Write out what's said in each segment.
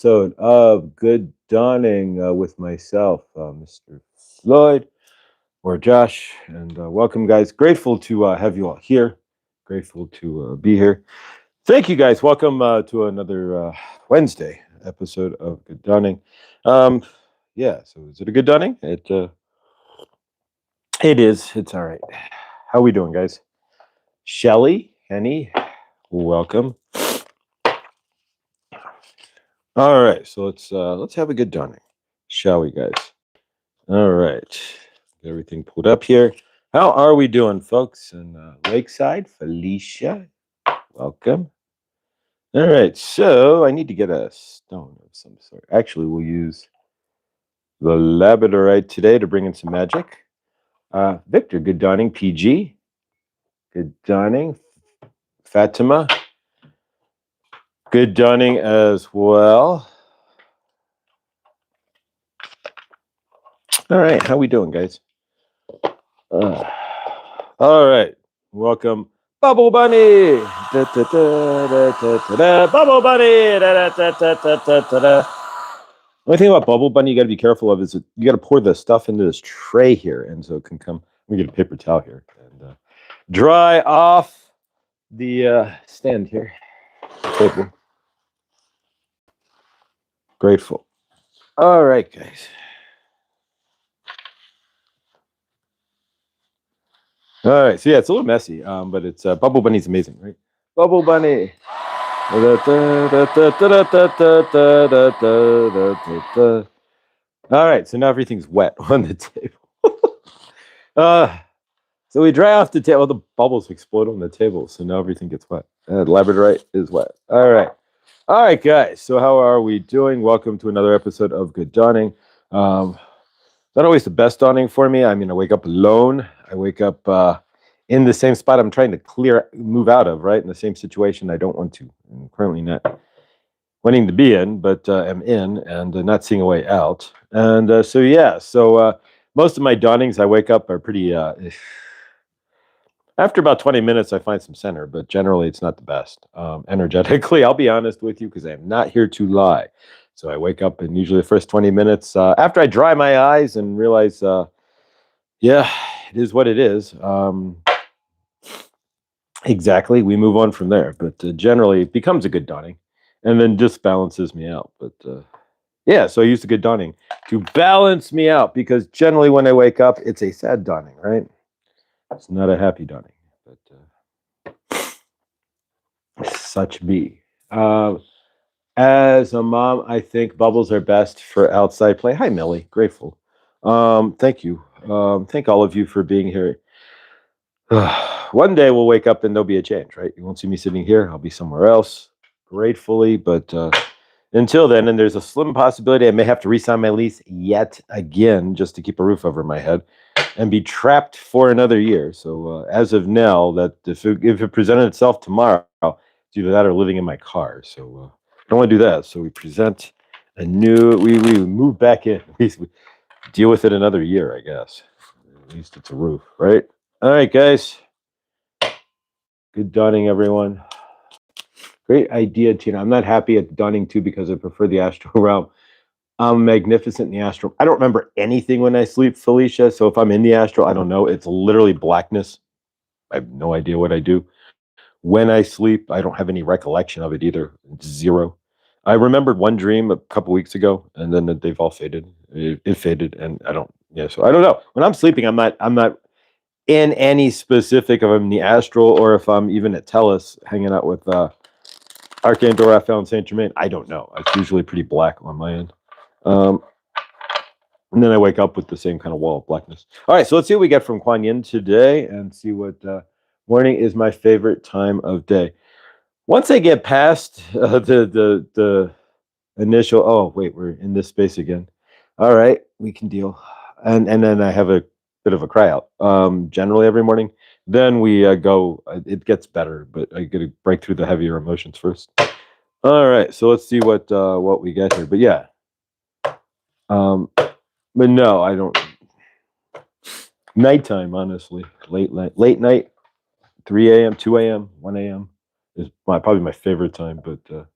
Episode of Good Dawning with myself, Mr. Floyd or Josh, and welcome, guys. Grateful to have you all here. Grateful to be here. Thank you, guys. Welcome to another Wednesday episode of Good Dawning. Um, yeah. So, is it a good dawning? It is. It's all right. How we doing, guys? Shelly, Henny, welcome. All right. So let's have a good dawning, shall we, guys? All right. Get everything pulled up here. How are we doing, folks? In Lakeside, Felicia, welcome. All right. So I need to get a stone of some sort. Actually, we'll use the labradorite today to bring in some magic. Victor, good dawning. PG, good dawning. Fatima, good dawning as well. All right. How we doing, guys? All right. Welcome, Bubble Bunny. Da, da, da, da, da, da, da. Bubble Bunny. Da, da, da, da, da, da, da, da. Only thing about Bubble Bunny you got to be careful of is that you got to pour the stuff into this tray here, and so it can come. Let me get a paper towel here and dry off the stand here. Table. Grateful. All right, guys. All right. So yeah, it's a little messy, but it's Bubble Bunny's amazing, right? Bubble Bunny. All right, so now everything's wet on the table. So we dry off the table. The bubbles explode on the table, so now everything gets wet. Labradorite is wet. All right, guys. So how are we doing? Welcome to another episode of Good Dawning. Not always the best dawning for me. I mean, I wake up alone. I wake up in the same spot I'm trying to move out of, right? In the same situation I don't want to. I'm currently not wanting to be in, but am in and not seeing a way out. And so most of my dawnings, I wake up are pretty. After about 20 minutes, I find some center, but generally it's not the best. Energetically, I'll be honest with you because I'm not here to lie. So I wake up and usually the first 20 minutes, after I dry my eyes and realize, yeah, it is what it is. Exactly. We move on from there. But generally, it becomes a good dawning and then just balances me out. But yeah, so I use the good dawning to balance me out because generally when I wake up, it's a sad dawning, right? It's not a happy dawning. But such be. As a mom, I think bubbles are best for outside play. Hi, Millie. Grateful. Thank you. Thank all of you for being here. One day we'll wake up and there'll be a change, right? You won't see me sitting here. I'll be somewhere else, gratefully. But until then, and there's a slim possibility I may have to re-sign my lease yet again just to keep a roof over my head and be trapped for another year. So as of now, that if it presented itself tomorrow, it's either that or living in my car. So I don't want to do that. So we present a new, we move back in. We deal with it another year, I guess. At least it's a roof, right? All right, guys. Good dawning, everyone. Great idea, Tina. I'm not happy at dawning too because I prefer the astral realm. I'm magnificent in the astral. I don't remember anything when I sleep, Felicia. So if I'm in the astral, I don't know. It's literally blackness. I have no idea what I do. When I sleep, I don't have any recollection of it either. It's zero. I remembered one dream a couple weeks ago, and then they've all faded. It faded, and I don't. Yeah, so I don't know. When I'm sleeping, I'm not in any specific if I'm in the astral or if I'm even at Tellus hanging out with Archangel Raphael and Saint Germain. I don't know. It's usually pretty black on my end. And then I wake up with the same kind of wall of blackness. All right, so let's see what we get from Kuan Yin today and see what morning is my favorite time of day. Once I get past the initial, oh, wait, we're in this space again. All right, we can deal. And then I have a bit of a cry out generally every morning. Then we go, it gets better, but I got to break through the heavier emotions first. All right, so let's see what we get here. But yeah, but no, I don't. Nighttime, honestly, late night, 3 a.m., 2 a.m., 1 a.m. is probably my favorite time. But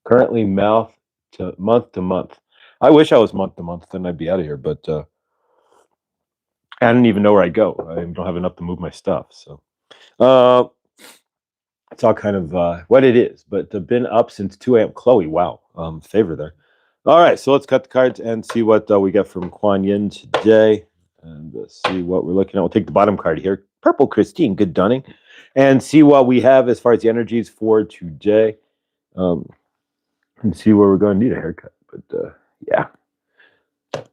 Currently month to month. I wish I was month to month, then I'd be out of here. But I don't even know where I go. I don't have enough to move my stuff. So uh, it's all kind of what it is. But been up since 2 a.m. Chloe, wow, favor there. All right, so let's cut the cards and see what we get from Kuan Yin today, and see what we're looking at. We'll take the bottom card here, Purple Christine, good Dunning, and see what we have as far as the energies for today, and see where we're going to need a haircut. But yeah,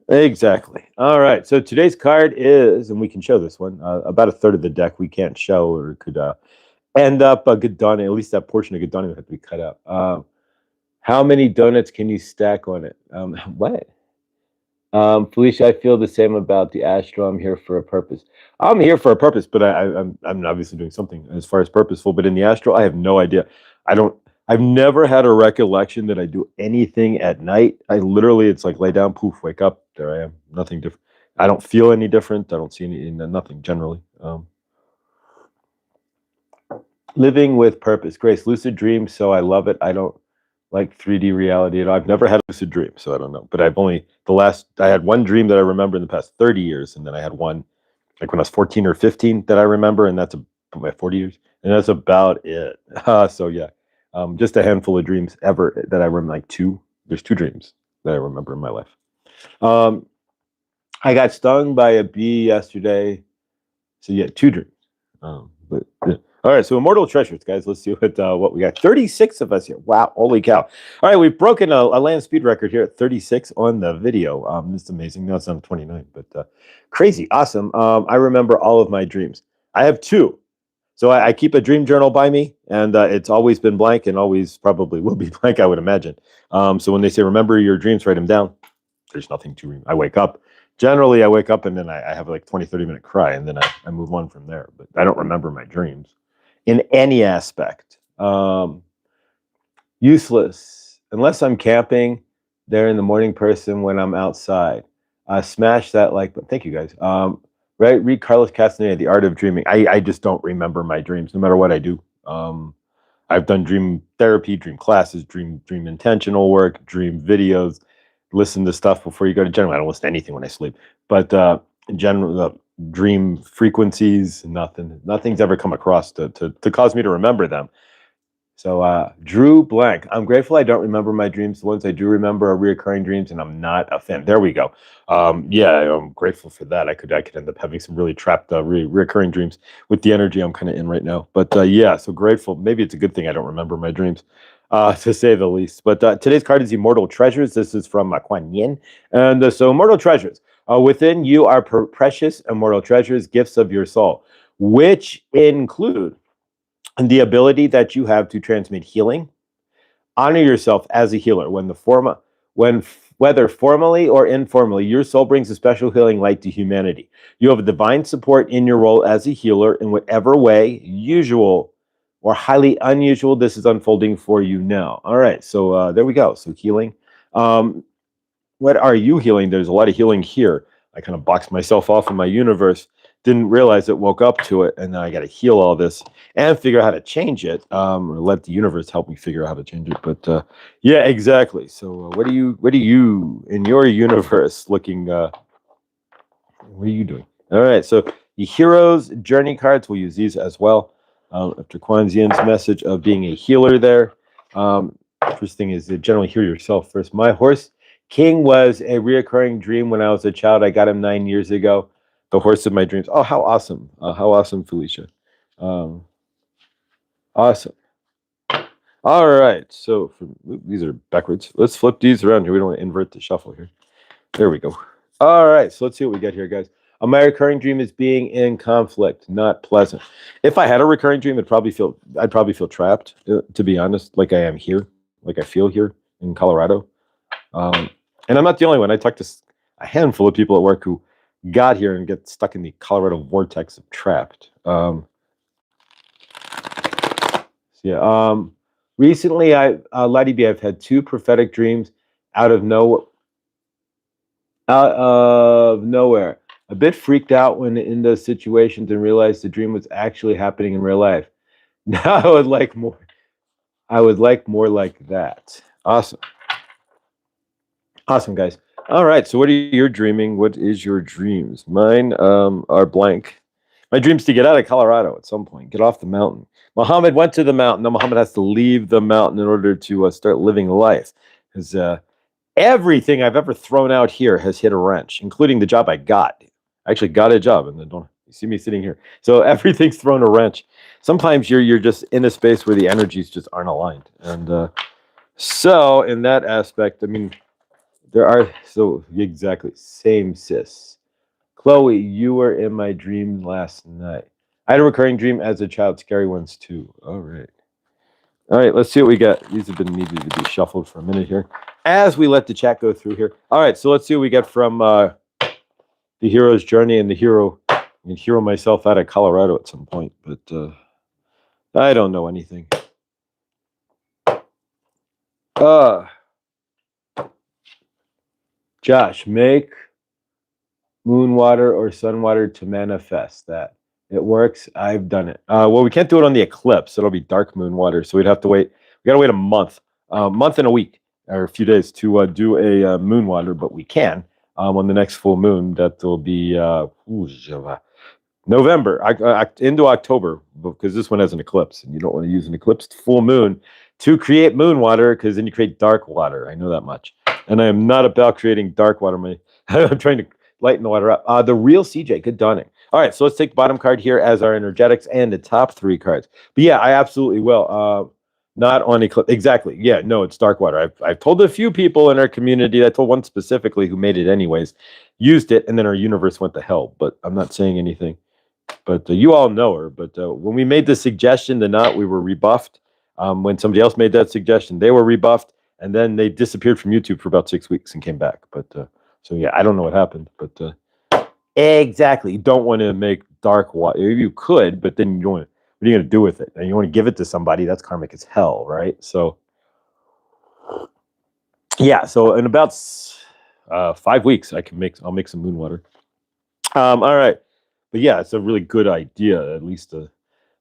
exactly. All right, so today's card is, and we can show this one, about a third of the deck we can't show, or could end up a good Dunning. At least that portion of good Dunning would have to be cut out. How many donuts can you stack on it? What? Felicia, I feel the same about the astro. I'm here for a purpose. I'm here for a purpose, but I'm obviously doing something as far as purposeful. But in the astral, I have no idea. I don't. I've never had a recollection that I do anything at night. I literally, it's like lay down, poof, wake up. There I am. Nothing different. I don't feel any different. I don't see any nothing generally. Living with purpose, Grace, lucid dreams. So I love it. I don't like 3D reality at all. I've never had a lucid dream, so I don't know. But I had one dream that I remember in the past 30 years, and then I had one like when I was 14 or 15 that I remember, and that's my 40 years, and that's about it. So yeah, just a handful of dreams ever that I remember. Like two, there's two dreams that I remember in my life. I got stung by a bee yesterday, so yeah, two dreams. But yeah. All right, so Immortal Treasures, guys. Let's see what we got. 36 of us here. Wow, holy cow. All right, we've broken a land speed record here at 36 on the video. It's amazing. Now it's on 29, but crazy, awesome. I remember all of my dreams. I have two. So I keep a dream journal by me, and it's always been blank and always probably will be blank, I would imagine. So when they say, remember your dreams, write them down, there's nothing to read. I wake up. Generally, I wake up and then I have like 20, 30-minute cry, and then I move on from there. But I don't remember my dreams in any aspect. Useless. Unless I'm camping, they're in the morning person when I'm outside. Smash that like button. Thank you, guys. Right, read Carlos Castaneda, The Art of Dreaming. I just don't remember my dreams, no matter what I do. I've done dream therapy, dream classes, dream intentional work, dream videos. Listen to stuff before you go to general. I don't listen to anything when I sleep, but in general, dream frequencies, nothing's ever come across to cause me to remember them. So Drew Blank, I'm grateful I don't remember my dreams. The ones I do remember are reoccurring dreams, and I'm not a fan. There we go. Yeah, I'm grateful for that. I could end up having some really trapped reoccurring dreams with the energy I'm kind of in right now. But yeah, so grateful. Maybe it's a good thing I don't remember my dreams, to say the least. But today's card is Immortal Treasures. This is from Kuan Yin. And so Immortal Treasures. Within you are precious immortal treasures, gifts of your soul, which include the ability that you have to transmit healing. Honor yourself as a healer. Whether formally or informally, your soul brings a special healing light to humanity. You have a divine support in your role as a healer in whatever way, usual or highly unusual, this is unfolding for you now. All right, so there we go. So healing. What are you healing? There's a lot of healing here. I kind of boxed myself off in my universe, didn't realize it, woke up to it, and then I got to heal all this and figure out how to change it, or let the universe help me figure out how to change it. But yeah, exactly. So what are you in your universe looking? What are you doing? All right. So the heroes journey cards, we'll use these as well. After Kuan Yin's message of being a healer there. First thing is to generally heal yourself first. My horse King was a reoccurring dream when I was a child. I got him 9 years ago. The horse of my dreams. Oh, how awesome. How awesome, Felicia. Awesome. All right. So these are backwards. Let's flip these around here. We don't want to invert the shuffle here. There we go. All right. So let's see what we get here, guys. My recurring dream is being in conflict, not pleasant. If I had a recurring dream, I'd probably feel trapped, to be honest, like I am here, like I feel here in Colorado. And I'm not the only one. I talked to a handful of people at work who got here and get stuck in the Colorado vortex of trapped. Yeah. Recently, Lady B, I've had two prophetic dreams out of nowhere. A bit freaked out when in those situations and realized the dream was actually happening in real life. Now I would like more like that. Awesome. Awesome, guys. All right. So, what are you dreaming? What is your dreams? Mine are blank. My dream's to get out of Colorado at some point, get off the mountain. Muhammad went to the mountain. Now, Muhammad has to leave the mountain in order to start living life. Because everything I've ever thrown out here has hit a wrench, including the job I got. I actually got a job, and then don't you see me sitting here. So everything's thrown a wrench. Sometimes you're just in a space where the energies just aren't aligned, and so in that aspect, I mean, there are so exactly same sis. Chloe, you were in my dream last night. I had a recurring dream as a child, scary ones too. All right. All right, let's see what we got. These have been needed to be shuffled for a minute here as we let the chat go through here. All right, so let's see what we get from the hero's journey and the hero. I can hero myself out of Colorado at some point, but I don't know anything. Josh, make moon water or sun water to manifest that. It works. I've done it. Well, we can't do it on the eclipse. It'll be dark moon water, so we'd have to wait. We got to wait a month and a week, or a few days to do a moon water, but we can on the next full moon. That will be November into October, because this one has an eclipse, and you don't want to use an eclipsed full moon to create moon water, because then you create dark water. I know that much, and I am not about creating dark water. I'm trying to lighten the water up. The real CJ, good dawning. All right, so let's take the bottom card here as our energetics and the top three cards. But yeah, I absolutely will. Not on eclipse. Exactly. Yeah, no, it's dark water. I've told a few people in our community. I told one specifically who made it anyways, used it, and then our universe went to hell. But I'm not saying anything. But you all know her. But when we made the suggestion to not, we were rebuffed. When somebody else made that suggestion, they were rebuffed, and then they disappeared from YouTube for about 6 weeks and came back. But so yeah, I don't know what happened. But exactly, you don't want to make dark water. You could, but then you don't. What are you going to do with it? And you want to give it to somebody? That's karmic as hell, right? So yeah. So in about 5 weeks, I'll make some moon water. All right. But yeah, it's a really good idea. At least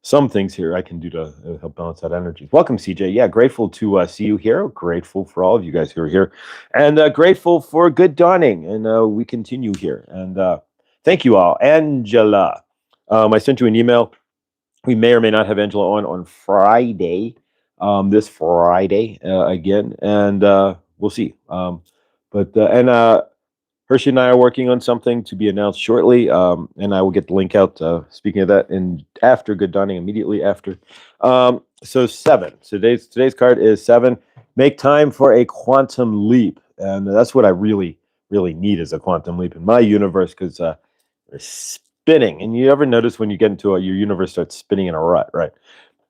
some things here I can do to help balance that energy. Welcome, CJ. Yeah, grateful to see you here. Grateful for all of you guys who are here, and grateful for good dawning. And we continue here. And thank you all, Angela. I sent you an email. We may or may not have Angela on Friday, this Friday again, and we'll see. Hershey and I are working on something to be announced shortly, and I will get the link out. Speaking of that, and after Good Dawning, immediately after. So 7. So today's card is 7. Make time for a quantum leap, and that's what I really, really need is a quantum leap in my universe, because they're spinning. And you ever notice when you get into your universe starts spinning in a rut, right?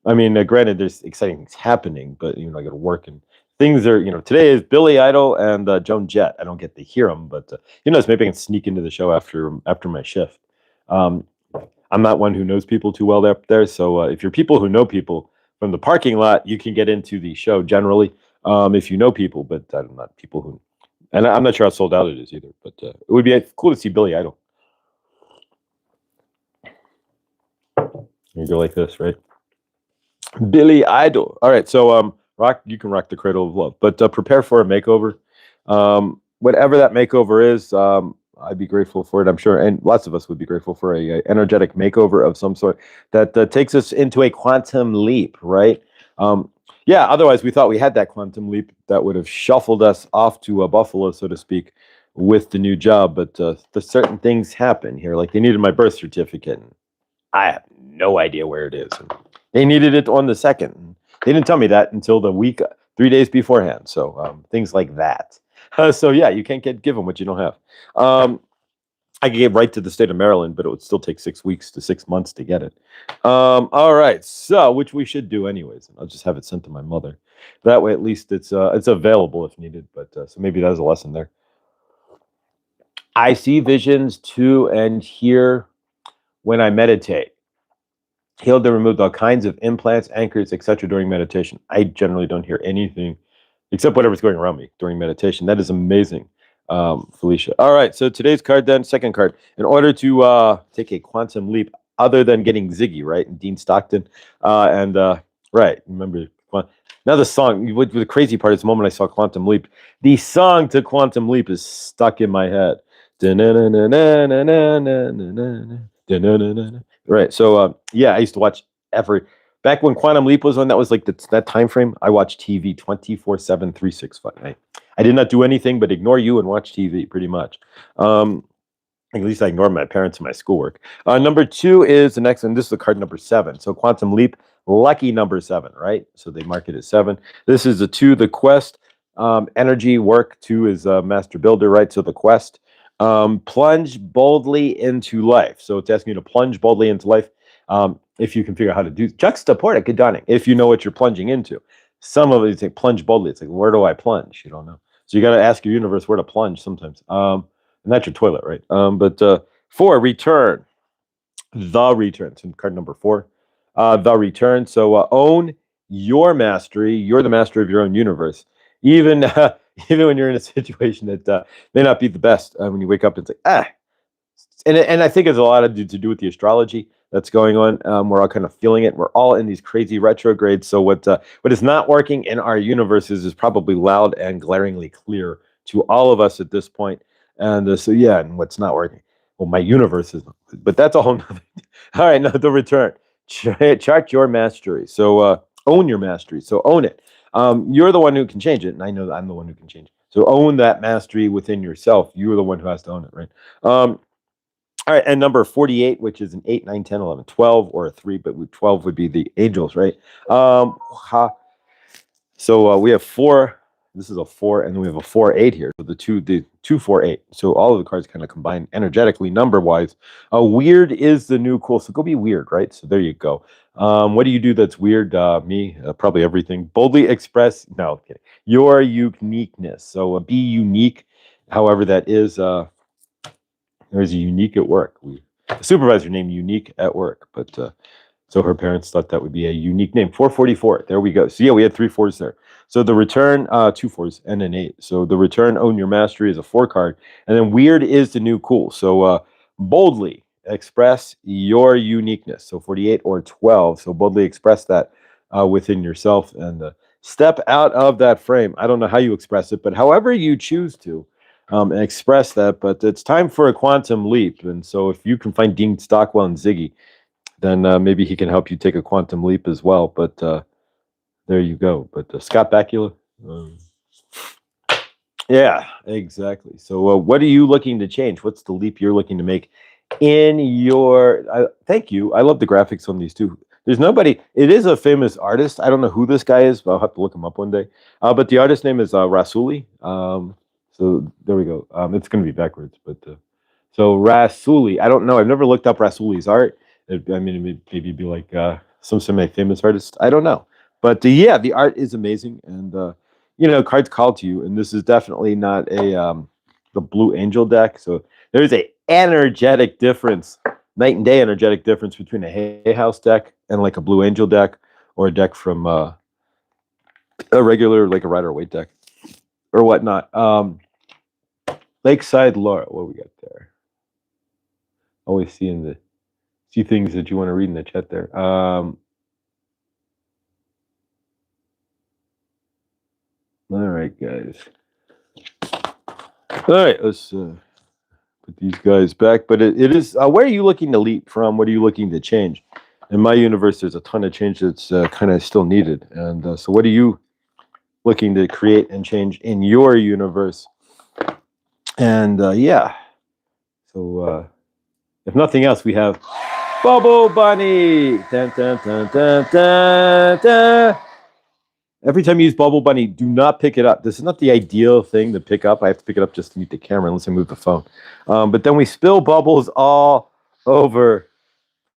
I mean, granted, there's exciting things happening, but I got to work and things are, today is Billy Idol and Joan Jett. I don't get to hear them, but maybe I can sneak into the show after my shift. I'm not one who knows people too well up there, so if you're people who know people from the parking lot, you can get into the show generally if you know people, but I'm not people who, and I'm not sure how sold out it is either. But it would be cool to see Billy Idol. You go like this, right? Billy Idol. All right, so you can rock the cradle of love, but prepare for a makeover. Whatever that makeover is, I'd be grateful for it, I'm sure, and lots of us would be grateful for a energetic makeover of some sort that takes us into a quantum leap, right? Yeah, otherwise we thought we had that quantum leap that would have shuffled us off to Buffalo, so to speak, with the new job, but the certain things happen here, like they needed my birth certificate, and I have no idea where it is. And they needed it on the 2nd. They didn't tell me that until the week, 3 days beforehand. So things like that. So yeah, you can't give them what you don't have. I could get right to the state of Maryland, but it would still take 6 weeks to 6 months to get it. All right, so which we should do anyways. I'll just have it sent to my mother. That way, at least it's available if needed. But so maybe that's a lesson there. I see visions too and hear when I meditate. Healed and removed all kinds of implants, anchors, etc. during meditation. I generally don't hear anything except whatever's going around me during meditation. That is amazing, Felicia. All right, so today's card then, second card. In order to take a quantum leap, other than getting Ziggy, right, and Dean Stockton, right, remember Now the song, the crazy part is the moment I saw Quantum Leap, the song to Quantum Leap is stuck in my head. Right. So yeah, I used to watch every back when Quantum Leap was on. That was like that time frame. I watched TV 24/7, 365. I did not do anything but ignore you and watch TV pretty much. At least I ignored my parents and my schoolwork. Number 2 is the next one. This is the card number 7. So Quantum Leap, lucky number 7, right? So they mark it as 7. This is the 2, the quest, energy, work. 2 is master builder, right? So the quest, plunge boldly into life. So it's asking you to plunge boldly into life. If you can figure out how to do juxtaportic dawning, if you know what you're plunging into. Some of it, it's like plunge boldly. It's like, where do I plunge? You don't know. So you got to ask your universe where to plunge sometimes. And that's your toilet, right? But 4, return. The return. So card number 4, the return. So own your mastery. You're the master of your own universe. Even even when you're in a situation that may not be the best, when you wake up, it's like and I think it's a lot to do with the astrology that's going on. We're all kind of feeling it. We're all in these crazy retrogrades. So what is not working in our universes is probably loud and glaringly clear to all of us at this point. And so yeah, and what's not working? Well, my universe is, but that's a whole nother. All right, now the return. Chart your mastery. So own your mastery. So own it. You're the one who can change it, and I know that I'm the one who can change it. So own that mastery within yourself. You're the one who has to own it, right? All right, and number 48, which is an 8, 9, 10, 11, 12, or a 3, but 12 would be the angels, right? So we have 4. This is a 4, and then we have a 4, 8 here. So the 2, 4, 8. So all of the cards kind of combine energetically, number-wise. Weird is the new cool. So go be weird, right? So there you go. What do you do that's weird? Me, probably everything. Boldly express, no, kidding. Your uniqueness. So be unique, however that is. There's a unique at work. The supervisor named Unique at work, but so her parents thought that would be a unique name. 444. There we go. So yeah, we had 3 4s there. So the return, 2 4s and an 8. So the return, own your mastery is a 4 card, and then weird is the new cool. So boldly express your uniqueness. So 48 or 12. So boldly express that within yourself and step out of that frame. I don't know how you express it, but however you choose to. And express that, but it's time for a quantum leap. And so if you can find Dean Stockwell and Ziggy, then maybe he can help you take a quantum leap as well. But there you go. But Scott Bakula, yeah, exactly. So what are you looking to change? What's the leap you're looking to make in your... thank you. I love the graphics on these too. There's nobody... It is a famous artist. I don't know who this guy is, but I'll have to look him up one day. But the artist name is Rasuli. So there we go. It's going to be backwards, but so Rasuli. I don't know. I've never looked up Rasuli's art. I mean, maybe it'd be like some semi-famous artist. I don't know, but yeah, the art is amazing, and cards call to you. And this is definitely not a the Blue Angel deck. So there's a energetic difference, night and day energetic difference between a Hay House deck and like a Blue Angel deck, or a deck from a regular like a Rider-Waite deck or whatnot. Lakeside Laura, what we got there? Always see things that you want to read in the chat there. All right, guys. All right, let's put these guys back. But it is, where are you looking to leap from? What are you looking to change? In my universe, there's a ton of change that's kind of still needed. And so what are you looking to create and change in your universe? And yeah, so if nothing else, we have Bubble Bunny. Dun, dun, dun, dun, dun, dun. Every time you use Bubble Bunny, do not pick it up. This is not the ideal thing to pick up. I have to pick it up just to meet the camera unless I move the phone. But then we spill bubbles all over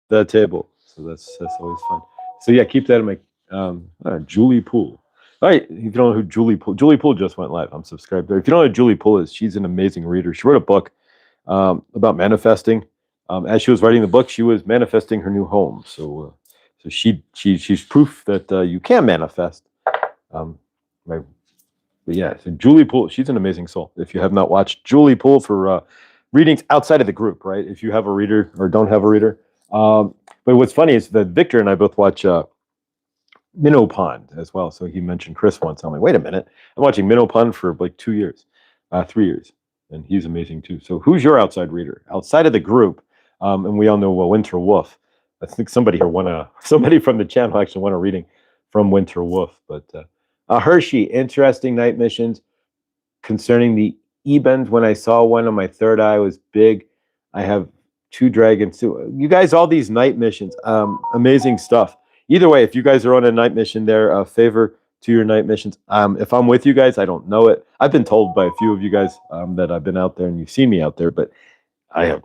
the table. So that's always fun. So yeah, keep that in my Julie Poole. All right, if you don't know who Julie Poole just went live. I'm subscribed there. If you don't know who Julie Poole is, she's an amazing reader. She wrote a book about manifesting. As she was writing the book, she was manifesting her new home. So she's proof that you can manifest. But yeah, so Julie Poole, she's an amazing soul. If you have not watched Julie Poole for readings outside of the group, right? If you have a reader or don't have a reader. But what's funny is that Victor and I both watch Minnow Pond as well. So he mentioned Chris once. I'm like, wait a minute, I'm watching Minnow Pond for like 2 years, 3 years, and he's amazing too. So who's your outside reader outside of the group? And we all know Winter Wolf. I think somebody here somebody from the channel actually want a reading from Winter Wolf. But Hershey, interesting night missions concerning the E-bend. When I saw one on my third eye was big. I have two dragons too. You guys, all these night missions, amazing stuff. Either way, if you guys are on a night mission there, favor to your night missions. If I'm with you guys, I don't know it. I've been told by a few of you guys that I've been out there and you've seen me out there, but I have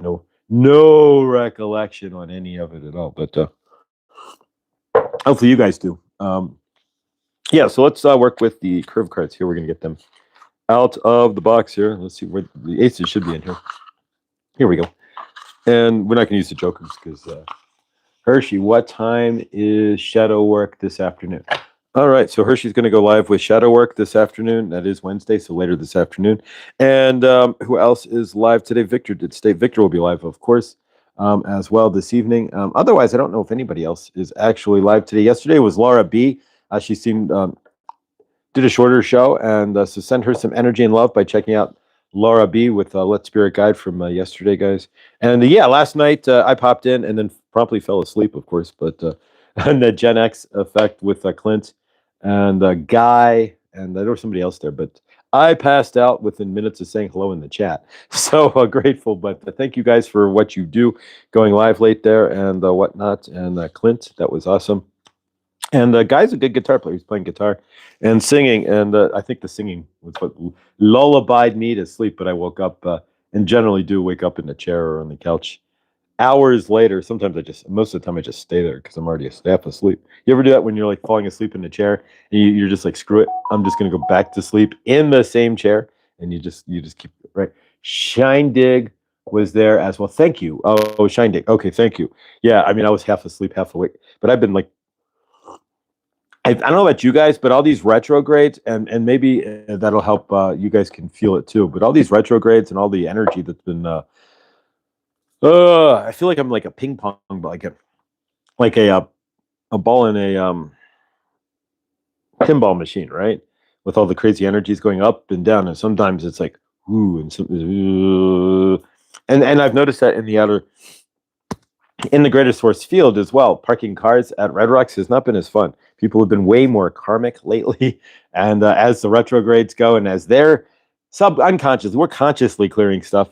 no recollection on any of it at all. But hopefully you guys do. Yeah, so let's work with the curve cards here. We're going to get them out of the box here. Let's see where the aces should be in here. Here we go. And we're not going to use the jokers because Hershey, what time is shadow work this afternoon? All right, so Hershey's going to go live with shadow work this afternoon. That is Wednesday, so later this afternoon. And who else is live today? Victor did stay. Victor will be live, of course, as well this evening. Otherwise, I don't know if anybody else is actually live today. Yesterday was Laura B. She seemed did a shorter show, and so send her some energy and love by checking out Laura B with Let Spirit Guide from yesterday, guys. And yeah, last night I popped in and then promptly fell asleep, of course, but and the Gen X effect with Clint and Guy, and there was somebody else there, but I passed out within minutes of saying hello in the chat. So grateful, but thank you guys for what you do, going live late there and whatnot. And Clint, that was awesome. And the guy's a good guitar player. He's playing guitar and singing. And I think the singing was what lullabied me to sleep. But I woke up and generally do wake up in the chair or on the couch hours later. Sometimes most of the time I just stay there because I'm already half asleep. You ever do that when you're like falling asleep in the chair and you're just like, screw it, I'm just going to go back to sleep in the same chair. And you just keep right. Shine Dig was there as well. Thank you. Oh, Shine Dig. Okay, thank you. Yeah, I mean, I was half asleep, half awake. But I've been like, I don't know about you guys, but all these retrogrades, and maybe that'll help you guys can feel it too, but all these retrogrades and all the energy that's been, I feel like I'm like a ping pong, like a ball in a pinball machine, right? With all the crazy energies going up and down, and sometimes it's like, ooh, and I've noticed that in the greater source field as well. Parking cars at Red Rocks has not been as fun. People have been way more karmic lately. And as the retrogrades go and as they're unconsciously, we're consciously clearing stuff,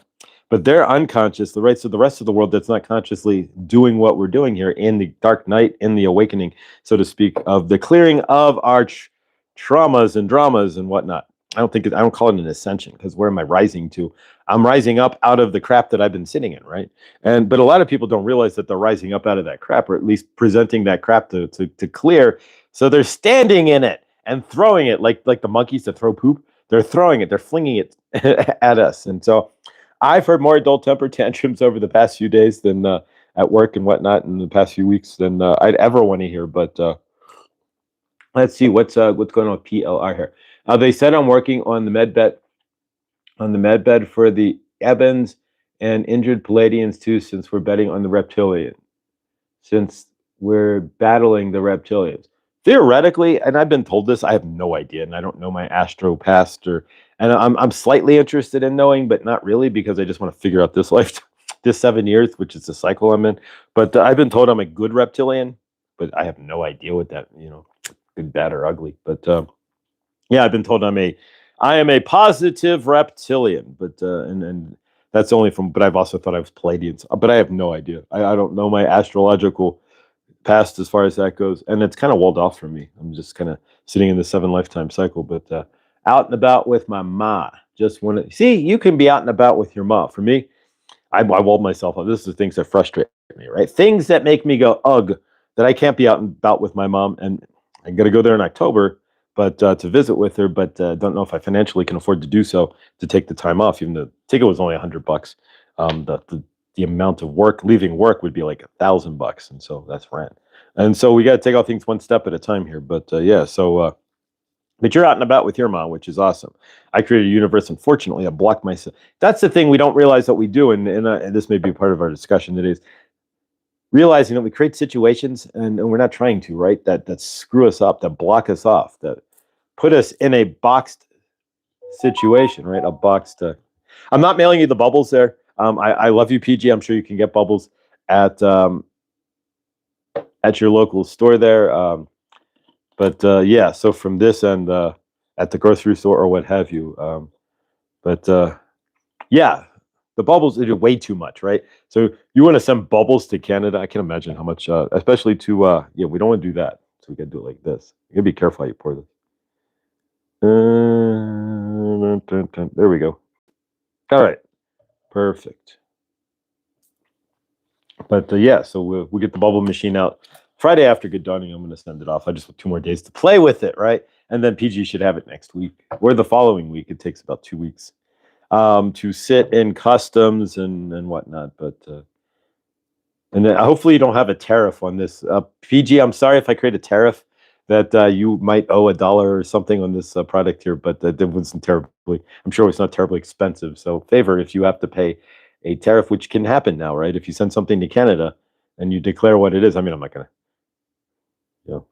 but they're unconscious. So the rest of the world that's not consciously doing what we're doing here in the dark night, in the awakening, so to speak, of the clearing of our traumas and dramas and whatnot. I don't call it an ascension because where am I rising to? I'm rising up out of the crap that I've been sitting in, right? But a lot of people don't realize that they're rising up out of that crap, or at least presenting that crap to clear. So they're standing in it and throwing it like the monkeys that throw poop. They're throwing it, they're flinging it at us. And so I've heard more adult temper tantrums over the past few days than at work and whatnot in the past few weeks than I'd ever want to hear. But let's see what's going on with PLR here. They said I'm working on the med bed for the Ebens and injured Palladians too, since we're betting on the reptilian. Since we're battling the reptilians. Theoretically, and I've been told this, I have no idea, and I don't know my astro past, and I'm slightly interested in knowing, but not really, because I just want to figure out this life, this 7 years, which is the cycle I'm in. But I've been told I'm a good reptilian, but I have no idea what that, good, bad, or ugly. But yeah, I've been told I am a positive reptilian, but and that's only from. But I've also thought I was Palladians, but I have no idea. I don't know my astrological past as far as that goes, and it's kind of walled off from me. I'm just kind of sitting in the 7 lifetime cycle, but out and about with my ma. Just want to see you can be out and about with your ma. For me, I walled myself off. This is the things that frustrate me, right? Things that make me go ugh, that I can't be out and about with my mom, and I got to go there in October. But to visit with her, but don't know if I financially can afford to do so, to take the time off. Even the ticket was only $100. The amount of work, leaving work, would be like $1,000, and so that's rent. And so we got to take all things one step at a time here. But yeah, so but you're out and about with your mom, which is awesome. I created a universe. Unfortunately, I blocked myself. That's the thing we don't realize that we do, and this may be part of our discussion today. Is realizing that we create situations and we're not trying to, right? That screw us up, that block us off, that put us in a boxed situation, right? A boxed. I'm not mailing you the bubbles there. I love you, PG. I'm sure you can get bubbles at your local store there. But yeah, so from this end, at the grocery store or what have you. But yeah, the bubbles are way too much, right? So you want to send bubbles to Canada? I can imagine how much, especially to yeah, we don't want to do that. So we got to do it like this. You got to be careful how you pour this. There we go. All right, perfect. But yeah, so we'll get the bubble machine out Friday after good dawning. I'm going to send it off. I just want 2 more days to play with it, right? And then PG should have it next week or the following week. It takes about 2 weeks to sit in customs and whatnot. But and then hopefully you don't have a tariff on this. PG, I'm sorry if I create a tariff that you might owe $1 or something on this product here, but that wasn't terribly. I'm sure it's not terribly expensive. So favor if you have to pay a tariff, which can happen now, right? If you send something to Canada and you declare what it is, I mean, I'm not gonna, you know.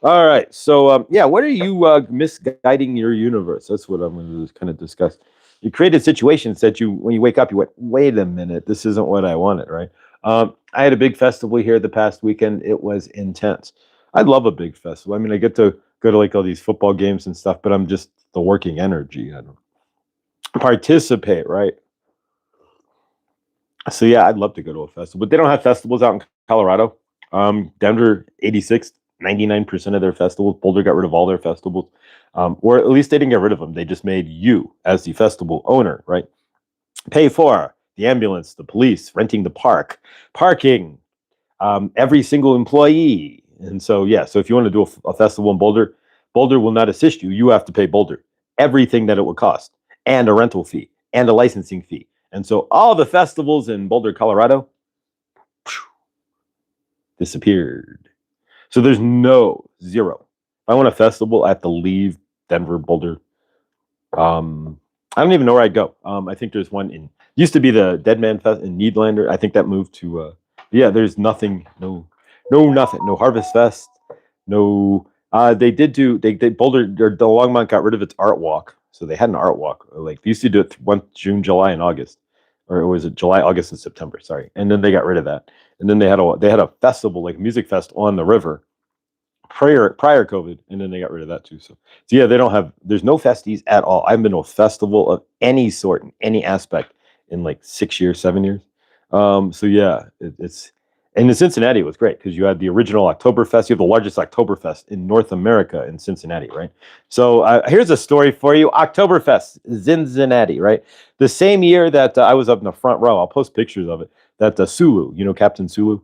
All right. So yeah, what are you misguiding your universe? That's what I'm going to kind of discuss. You created situations that when you wake up, you went, wait a minute, this isn't what I wanted, right? I had a big festival here the past weekend. It was intense. I love a big festival. I mean, I get to go to like all these football games and stuff, but I'm just the working energy. I don't participate, right? So yeah, I'd love to go to a festival, but they don't have festivals out in Colorado. Denver, 86, 99% of their festivals. Boulder got rid of all their festivals, or at least they didn't get rid of them. They just made you, as the festival owner, right, pay for the ambulance, the police, renting the parking, every single employee. And so, yeah, so if you want to do a festival in Boulder, Boulder will not assist you. You have to pay Boulder everything that it would cost, and a rental fee, and a licensing fee. And so all the festivals in Boulder, Colorado, disappeared. So there's zero. If I want a festival, I have to leave Denver, Boulder. I don't even know where I'd go. I think there's one used to be the Dead Man Fest in Needlander. I think that moved to, yeah, there's nothing, nothing, no Harvest Fest, no, they Boulder, the Longmont got rid of its art walk. So they had an art walk. Like they used to do it June, July, and August. Or was it July, August, and September? Sorry. And then they got rid of that. And then they had a festival, like a music fest on the river prior COVID, and then they got rid of that too. So yeah, there's no festies at all. I haven't been to a festival of any sort in any aspect in like 6 years, 7 years. So yeah, and in Cincinnati it was great because you had the original Oktoberfest. You have the largest Oktoberfest in North America in Cincinnati, right? So here's a story for you. Oktoberfest, Cincinnati, right? The same year that I was up in the front row, I'll post pictures of it, that Sulu, Captain Sulu,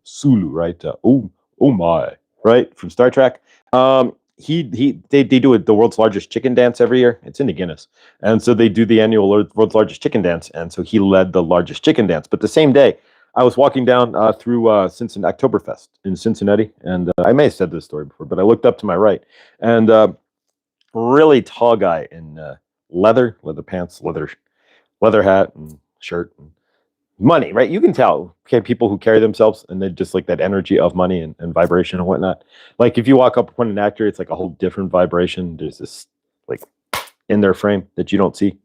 Sulu, right? Oh my, right? From Star Trek. They do the world's largest chicken dance every year. It's in the Guinness. And so they do the annual world's largest chicken dance. And so he led the largest chicken dance. But the same day, I was walking down through Cincinnati, Oktoberfest in Cincinnati. And I may have said this story before, but I looked up to my right. And really tall guy in leather pants, leather hat and shirt and money, right? You can tell people who carry themselves and they just like that energy of money and vibration and whatnot. Like if you walk up upon an actor, it's like a whole different vibration. There's this like in their frame that you don't see.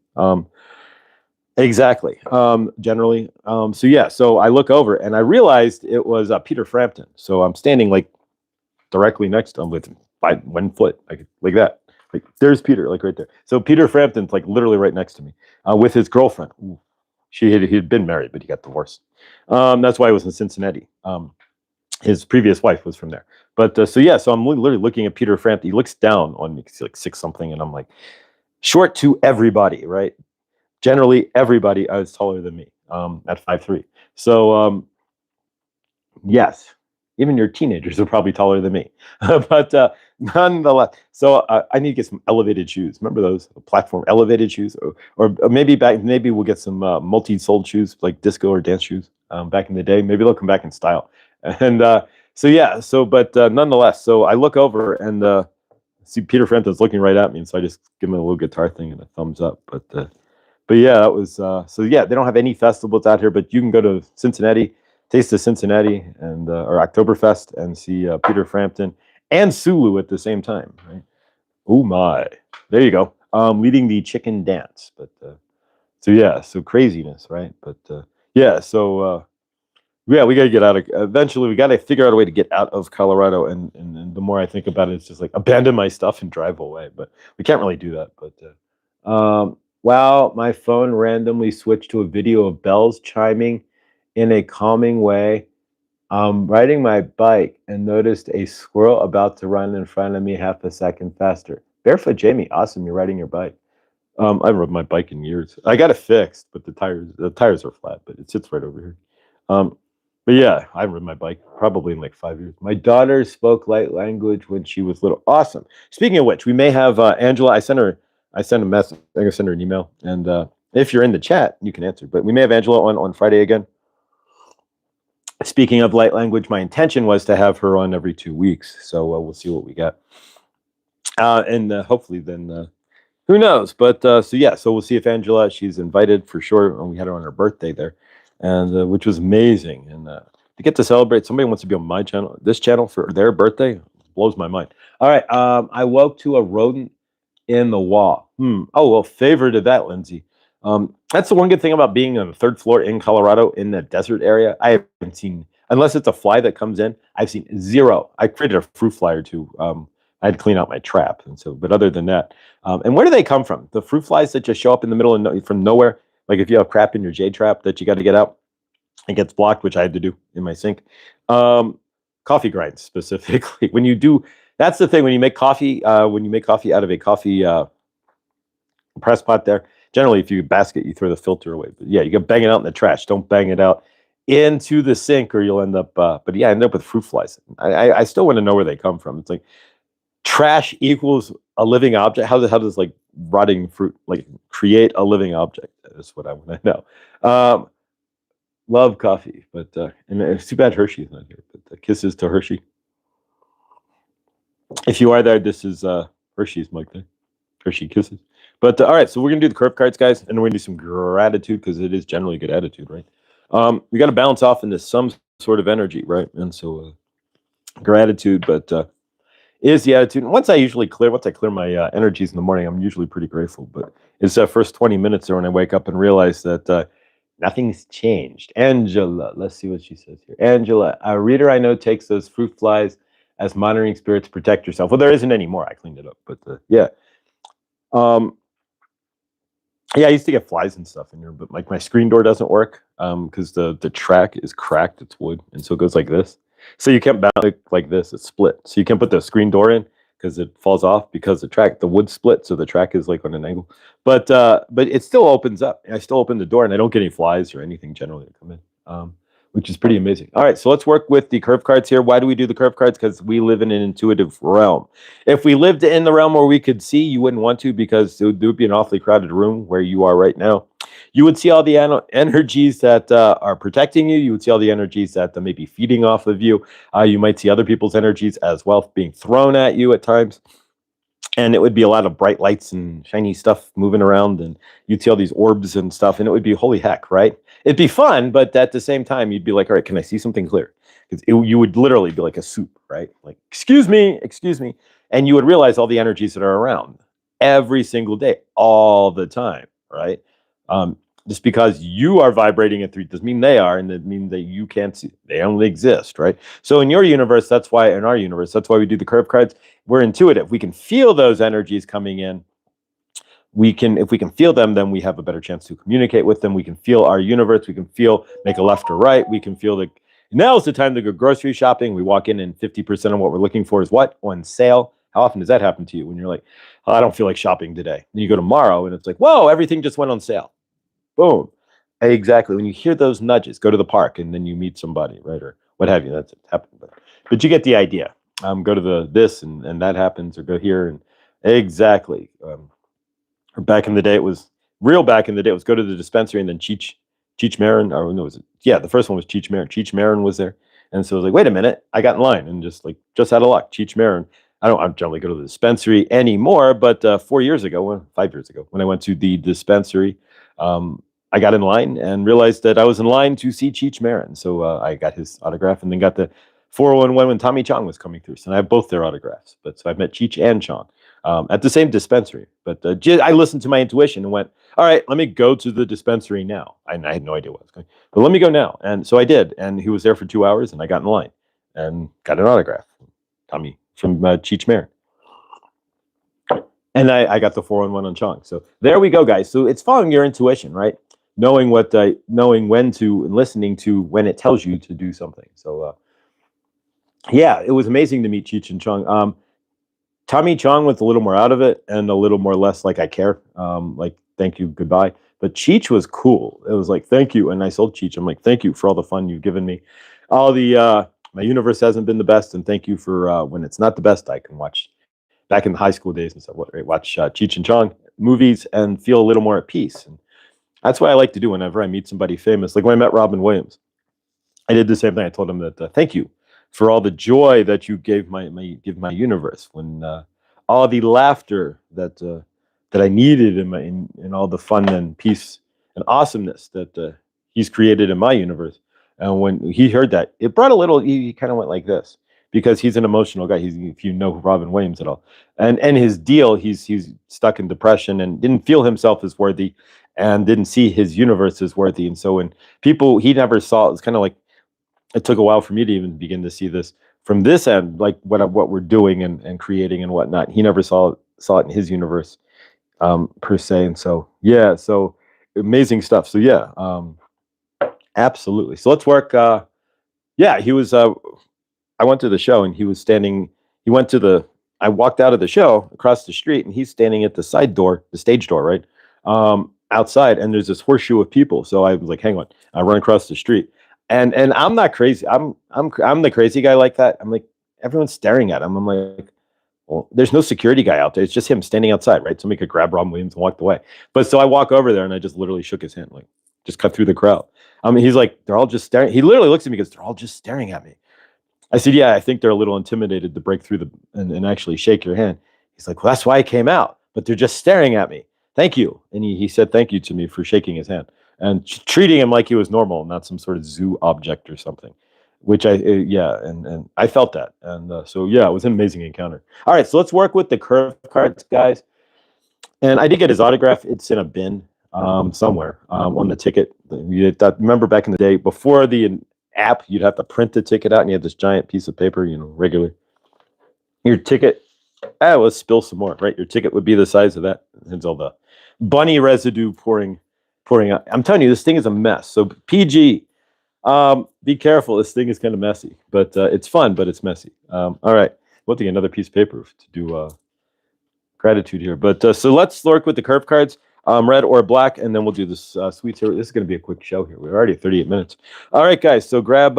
Exactly. Generally. So yeah, so I look over and I realized it was Peter Frampton. So I'm standing like directly next to him with by 1 foot, like that. Like there's Peter, like right there. So Peter Frampton's like literally right next to me with his girlfriend. Ooh. He'd been married, but he got divorced. That's why he was in Cincinnati. His previous wife was from there. But so yeah, so I'm literally looking at Peter Frampton. He looks down on me, he's like 6 something, and I'm like, short to everybody, right? Generally, everybody is taller than me at 5'3". So yes, even your teenagers are probably taller than me. But nonetheless, so I need to get some elevated shoes. Remember those platform elevated shoes, or maybe we'll get some multi-soled shoes like disco or dance shoes. Back in the day, maybe they'll come back in style. And so yeah, but nonetheless, so I look over and see Peter Frampton's looking right at me, and so I just give him a little guitar thing and a thumbs up. But But yeah, that was so. Yeah, they don't have any festivals out here, but you can go to Cincinnati, Taste of Cincinnati, and or Oktoberfest, and see Peter Frampton and Sulu at the same time. Right? Oh my! There you go. Leading the chicken dance, but so yeah, so craziness, right? But yeah, so yeah, we got to get out of. Eventually, we got to figure out a way to get out of Colorado. And the more I think about it, it's just like abandon my stuff and drive away. But we can't really do that. But wow, my phone randomly switched to a video of bells chiming in a calming way. Riding my bike and noticed a squirrel about to run in front of me half a second faster. Barefoot Jamie, awesome! You're riding your bike. I haven't rode my bike in years. I got it fixed, but the tires are flat, but it sits right over here. Um, but yeah, I haven't ridden my bike probably in like 5 years. My daughter spoke light language when she was little. Awesome. Speaking of which, we may have Angela. I sent a message. I'm gonna send her an email, and if you're in the chat, you can answer. But we may have Angela on Friday again. Speaking of light language, my intention was to have her on every 2 weeks, so we'll see what we got, and hopefully then. Who knows? But so yeah, so we'll see if Angela, she's invited for sure. And we had her on her birthday there, and which was amazing. And to get to celebrate, somebody wants to be on my channel, this channel for their birthday, blows my mind. All right, I woke to a rodent in the wall. Oh well, favor to that, Lindsay. That's the one good thing about being on the third floor in Colorado in the desert area. I haven't seen, unless it's a fly that comes in, I've seen zero. I created a fruit fly or two. I had to clean out my trap, and so. But other than that, and where do they come from? The fruit flies that just show up in the middle and from nowhere. Like if you have crap in your jade trap that you got to get out, it gets blocked, which I had to do in my sink. Coffee grinds specifically. When you do, that's the thing. When you make coffee out of a coffee press pot, there. Generally, if you basket, you throw the filter away. But yeah, you can bang it out in the trash. Don't bang it out into the sink, or you'll end up. But yeah, I end up with fruit flies. I still want to know where they come from. It's like trash equals a living object. How does like rotting fruit like create a living object? That's what I want to know. Love coffee, but and it's too bad Hershey's not here. But kisses to Hershey. If you are there, this is Hershey's mic there. Hershey kisses. But all right, so we're gonna do the curve cards, guys, and we're gonna do some gratitude because it is generally good attitude, right? We got to balance off into some sort of energy, right? And so gratitude, but is the attitude. And once I clear my energies in the morning, I'm usually pretty grateful. But it's that first 20 minutes there when I wake up and realize that nothing's changed. Angela, let's see what she says here. Angela, a reader I know takes those fruit flies as monitoring spirits to protect yourself. Well, there isn't anymore. I cleaned it up, but yeah. Yeah, I used to get flies and stuff in here, but like my screen door doesn't work because the track is cracked. It's wood, and so it goes like this. So you can't bounce it like this. It's split. So you can't put the screen door in because it falls off because the wood split. So the track is like on an angle. But it still opens up. I still open the door, and I don't get any flies or anything generally that come in, which is pretty amazing. All right, so let's work with the curve cards here. Why do we do the curve cards? Because we live in an intuitive realm. If we lived in the realm where we could see, you wouldn't want to because there would be an awfully crowded room where you are right now. You would see all the energies that are protecting you. You would see all the energies that may be feeding off of you. You might see other people's energies as well being thrown at you at times. And it would be a lot of bright lights and shiny stuff moving around. And you'd see all these orbs and stuff. And it would be holy heck, right? It'd be fun. But at the same time, you'd be like, all right, can I see something clear? Because you would literally be like a soup, right? Like, excuse me. And you would realize all the energies that are around every single day, all the time, right? Just because you are vibrating at 3 doesn't mean they are, and it means that you can't see. They only exist, right? So in your universe, in our universe, that's why we do the curve cards. We're intuitive. We can feel those energies coming in. If we can feel them, then we have a better chance to communicate with them. We can feel our universe. We can feel make a left or right. We can feel now's the time to go grocery shopping. We walk in and 50% of what we're looking for is what? On sale. How often does that happen to you when you're like, oh, I don't feel like shopping today? Then you go tomorrow and it's like, whoa, everything just went on sale. Boom. Exactly. When you hear those nudges, go to the park and then you meet somebody, right? Or what have you. That's it. Happened. But you get the idea. Go to this and that happens, or go here and exactly. Or back in the day, it was go to the dispensary and then Cheech Marin, or no, the first one was Cheech Marin. Cheech Marin was there. And so I was like, wait a minute, I got in line and just out of luck, Cheech Marin. I don't generally go to the dispensary anymore, but 5 years ago, when I went to the dispensary, I got in line and realized that I was in line to see Cheech Marin. So I got his autograph and then got the 401 when Tommy Chong was coming through. So I have both their autographs. But so I met Cheech and Chong at the same dispensary. But I listened to my intuition and went, all right, let me go to the dispensary now. I had no idea what I was going, but let me go now. And so I did. And he was there for 2 hours and I got in line and got an autograph. Tommy from Cheech Marin. And I got the 411 on Chong. So there we go, guys. So it's following your intuition, right? Knowing when to and listening to when it tells you to do something. So yeah, it was amazing to meet Cheech and Chong. Tommy Chong was a little more out of it and a little more less like I care. Like thank you, goodbye. But Cheech was cool. It was like thank you, and I told Cheech, I'm like thank you for all the fun you've given me. All the my universe hasn't been the best, and thank you for when it's not the best, I can watch. Back in the high school days and stuff, watch Cheech and Chong movies and feel a little more at peace. And that's what I like to do whenever I meet somebody famous. Like when I met Robin Williams, I did the same thing. I told him that thank you for all the joy that you gave my universe. When all the laughter that I needed in all the fun and peace and awesomeness that he's created in my universe. And when he heard that, it brought a little. He kind of went like this. Because he's an emotional guy. If you know Robin Williams at all, and his deal, he's stuck in depression and didn't feel himself as worthy, and didn't see his universe as worthy. And so when people he never saw, it's kind of like it took a while for me to even begin to see this from this end, like what we're doing and creating and whatnot. He never saw it in his universe per se. And so yeah, so amazing stuff. So yeah, absolutely. So let's work. Yeah, he was. I went to the show and he was standing. He went to I walked out of the show across the street and he's standing at the side door, the stage door, right? Outside, and there's this horseshoe of people. So I was like, hang on. I run across the street. And I'm not crazy. I'm the crazy guy like that. I'm like, everyone's staring at him. I'm like, well, there's no security guy out there. It's just him standing outside, right? Somebody could grab Robin Williams and walk away. But so I walk over there and I just literally shook his hand, like just cut through the crowd. I mean, he's like, they're all just staring. He literally looks at me and goes, they're all just staring at me. I said, yeah, I think they're a little intimidated to break through and actually shake your hand. He's like, well, that's why I came out, but they're just staring at me. Thank you. And he said thank you to me for shaking his hand and treating him like he was normal, not some sort of zoo object or something, which and I felt that. And so, yeah, it was an amazing encounter. All right, so let's work with the curve cards, guys. And I did get his autograph. It's in a bin somewhere on the ticket. Remember back in the day, before the app, you'd have to print the ticket out and you had this giant piece of paper, regular. Your ticket, let's spill some more, right? Your ticket would be the size of that. It's all the bunny residue pouring out. I'm telling you, this thing is a mess. So PG, be careful. This thing is kind of messy, but it's fun, but it's messy. All right, we'll take another piece of paper to do gratitude here. But so let's work with the curve cards. Red or black, and then we'll do this sweets here. This is going to be a quick show here. We're already at 38 minutes. All right, guys. So grab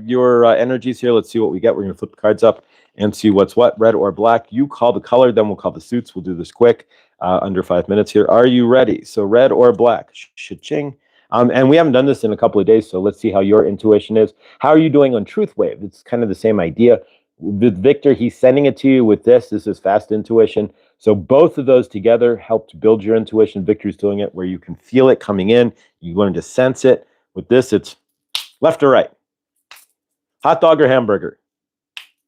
your energies here. Let's see what we get. We're going to flip the cards up and see what's what. Red or black. You call the color, then we'll call the suits. We'll do this quick, under 5 minutes here. Are you ready? So red or black. Cha-ching. And we haven't done this in a couple of days, so let's see how your intuition is. How are you doing on Truth Wave? It's kind of the same idea. With Victor, he's sending it to you with this. This is fast intuition. So both of those together help to build your intuition. Victor's doing it where you can feel it coming in. You learn to sense it. With this, it's left or right. Hot dog or hamburger.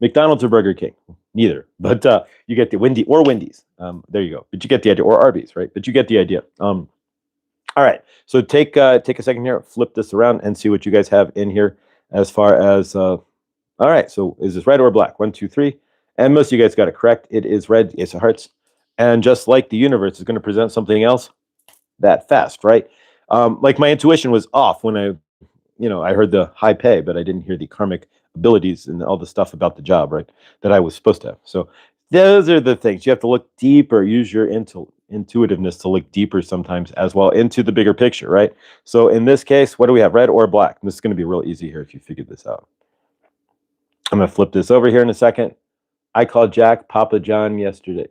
McDonald's or Burger King. Neither. But you get the Wendy's. There you go. But you get the idea. Or Arby's, right? But you get the idea. All right. So take a second here. Flip this around and see what you guys have in here as far as... all right. So is this red or black? 1, 2, 3. And most of you guys got it correct. It is red. It's a hearts. And just like the universe is going to present something else that fast, right? Like my intuition was off when I heard the high pay, but I didn't hear the karmic abilities and all the stuff about the job, right? That I was supposed to have. So those are the things. You have to look deeper, use your intuitiveness to look deeper sometimes as well into the bigger picture, right? So in this case, what do we have? Red or black? And this is going to be real easy here if you figured this out. I'm going to flip this over here in a second. I called Jack Papa John yesterday.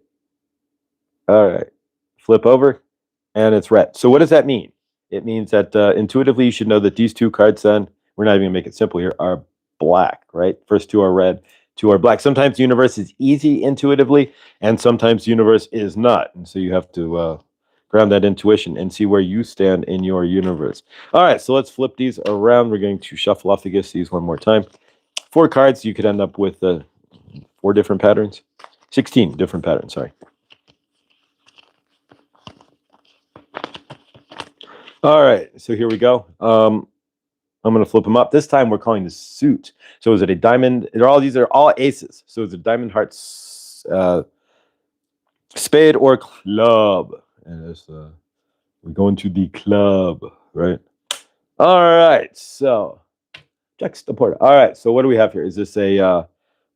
All right. Flip over, and it's red. So what does that mean? It means that intuitively you should know that these two cards then, we're not even going to make it simple here, are black, right? First two are red, two are black. Sometimes the universe is easy intuitively, and sometimes the universe is not. And so you have to ground that intuition, and see where you stand in your universe. All right, so let's flip these around. We're going to shuffle off the these one more time. 4 cards, you could end up with 4 different patterns. 16 different patterns, sorry. All right, so here we go. I'm going to flip them up. This time we're calling the suit. So is it a diamond? These are all aces. So is it diamond, hearts, spade, or club? And we're going to the club, right? All right, so juxtaport. All right, so what do we have here? Is this a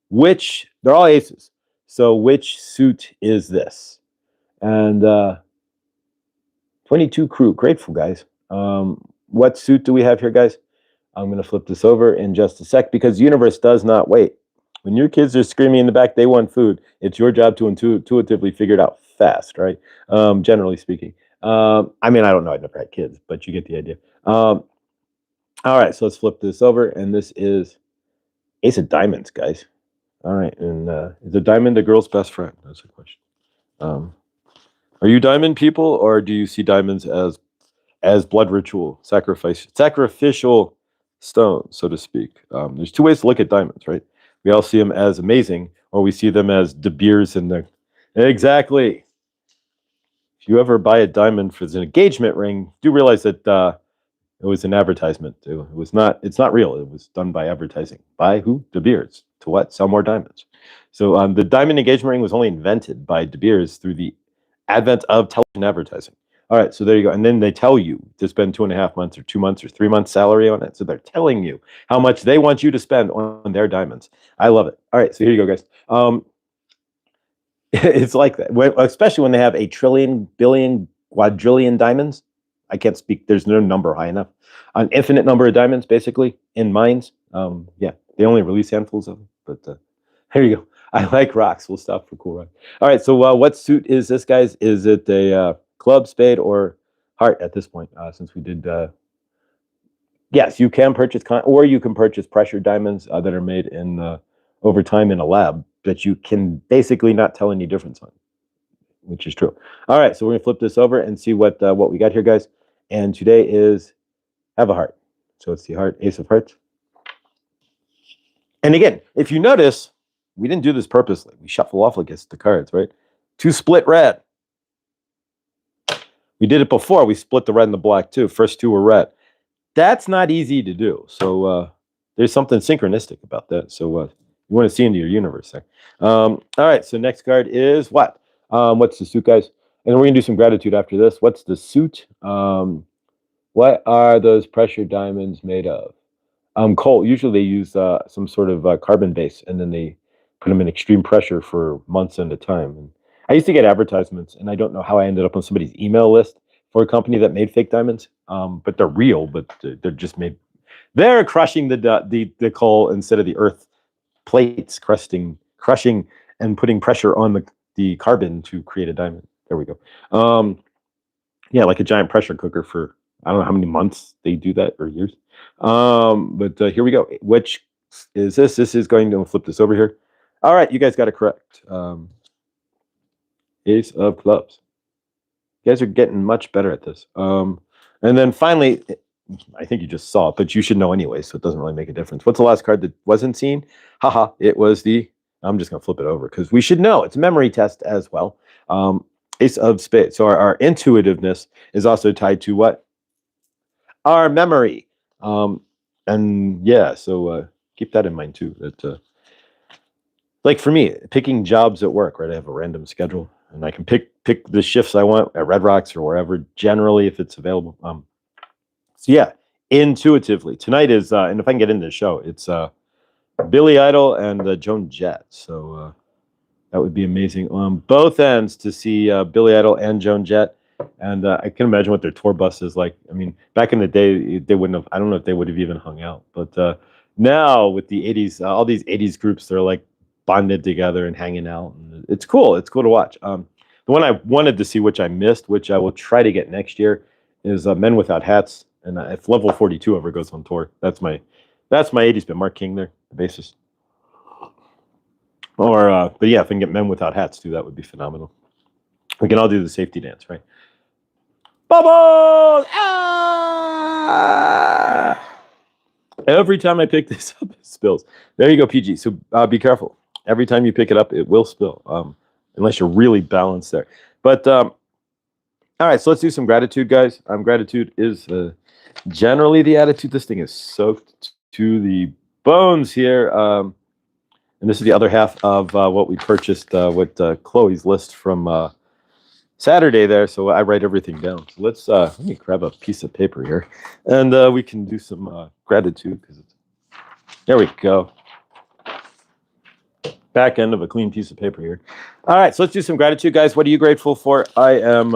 which? They're all aces. So which suit is this? And 22 crew, grateful guys. What suit do we have here, guys? I'm going to flip this over in just a sec because the universe does not wait. When your kids are screaming in the back, they want food. It's your job to intuitively figure it out fast, right? Generally speaking. I mean, I don't know. I've never had kids, but you get the idea. All right, so let's flip this over, and this is Ace of Diamonds, guys. All right, and is a diamond a girl's best friend? That's the question. Are you diamond people, or do you see diamonds as blood ritual, sacrificial stone, so to speak? There's 2 ways to look at diamonds, right? We all see them as amazing, or we see them as De Beers in the... Exactly. If you ever buy a diamond for an engagement ring, do realize that it was an advertisement. It's not real. It was done by advertising. By who? De Beers. To what? Sell more diamonds. So the diamond engagement ring was only invented by De Beers through the advent of television advertising. All right, so there you go. And then they tell you to spend 2.5 months or 2 months or 3 months salary on it. So they're telling you how much they want you to spend on their diamonds. I love it. All right, so here you go, guys. It's like that, especially when they have a trillion, billion, quadrillion diamonds. I can't speak. There's no number high enough. An infinite number of diamonds, basically, in mines. Yeah, they only release handfuls of them. But here you go. I like rocks. We'll stop for cool rock. All right, so what suit is this, guys? Is it a club, spade, or heart at this point? Since we did... yes, you can purchase, or you can purchase pressure diamonds that are made in over time in a lab that you can basically not tell any difference on, which is true. All right, so we're gonna flip this over and see what we got here, guys. And today is have a heart. So it's the heart, Ace of Hearts. And again, if you notice, we didn't do this purposely. We shuffle off against the cards, right? 2 split red. We did it before. We split the red and the black too. First 2 were red. That's not easy to do. So there's something synchronistic about that. So you want to see into your universe there. All right, so next card is what? What's the suit, guys? And we're going to do some gratitude after this. What's the suit? What are those pressure diamonds made of? Coal. Usually they use some sort of carbon base, and then they put them in extreme pressure for months at a time. And I used to get advertisements, and I don't know how I ended up on somebody's email list for a company that made fake diamonds. But they're real, but they're just made. They're crushing the coal instead of the earth plates, crushing and putting pressure on the carbon to create a diamond. There we go. Yeah, like a giant pressure cooker for I don't know how many months they do that or years. But here we go. Which is this? This is going to flip this over here. All right, you guys got it correct. Ace of clubs. You guys are getting much better at this. And then finally, I think you just saw it, but you should know anyway, so it doesn't really make a difference. What's the last card that wasn't seen? Haha, it was the... I'm just going to flip it over because we should know. It's a memory test as well. Ace of spades. So our intuitiveness is also tied to what? Our memory. And yeah, so keep that in mind too. That like for me, picking jobs at work, right? I have a random schedule, and I can pick the shifts I want at Red Rocks or wherever, generally if it's available. So yeah, intuitively. Tonight is, and if I can get into the show, it's Billy Idol and Joan Jett. So that would be amazing on both ends to see Billy Idol and Joan Jett. And I can imagine what their tour bus is like. I mean, back in the day, they wouldn't have, I don't know if they would have even hung out. But now with the 80s, all these 80s groups, they're like bonded together and hanging out. And it's cool. It's cool to watch. The one I wanted to see, which I missed, which I will try to get next year, is Men Without Hats. And if Level 42 ever goes on tour, that's my 80s bit. Mark King there, the bassist. Or, but yeah, if I can get Men Without Hats too, that would be phenomenal. We can all do the safety dance, right? Bubbles! Ah! Every time I pick this up, it spills. There you go, PG. So be careful. Every time you pick it up, it will spill, unless you're really balanced there. But all right, so let's do some gratitude, guys. Gratitude is generally the attitude. This thing is soaked to the bones here. And this is the other half of what we purchased with Chloe's list from Saturday there. So I write everything down. So let me grab a piece of paper here, and we can do some gratitude. There we go. Back end of a clean piece of paper here. All right, so let's do some gratitude, guys. What are you grateful for? I am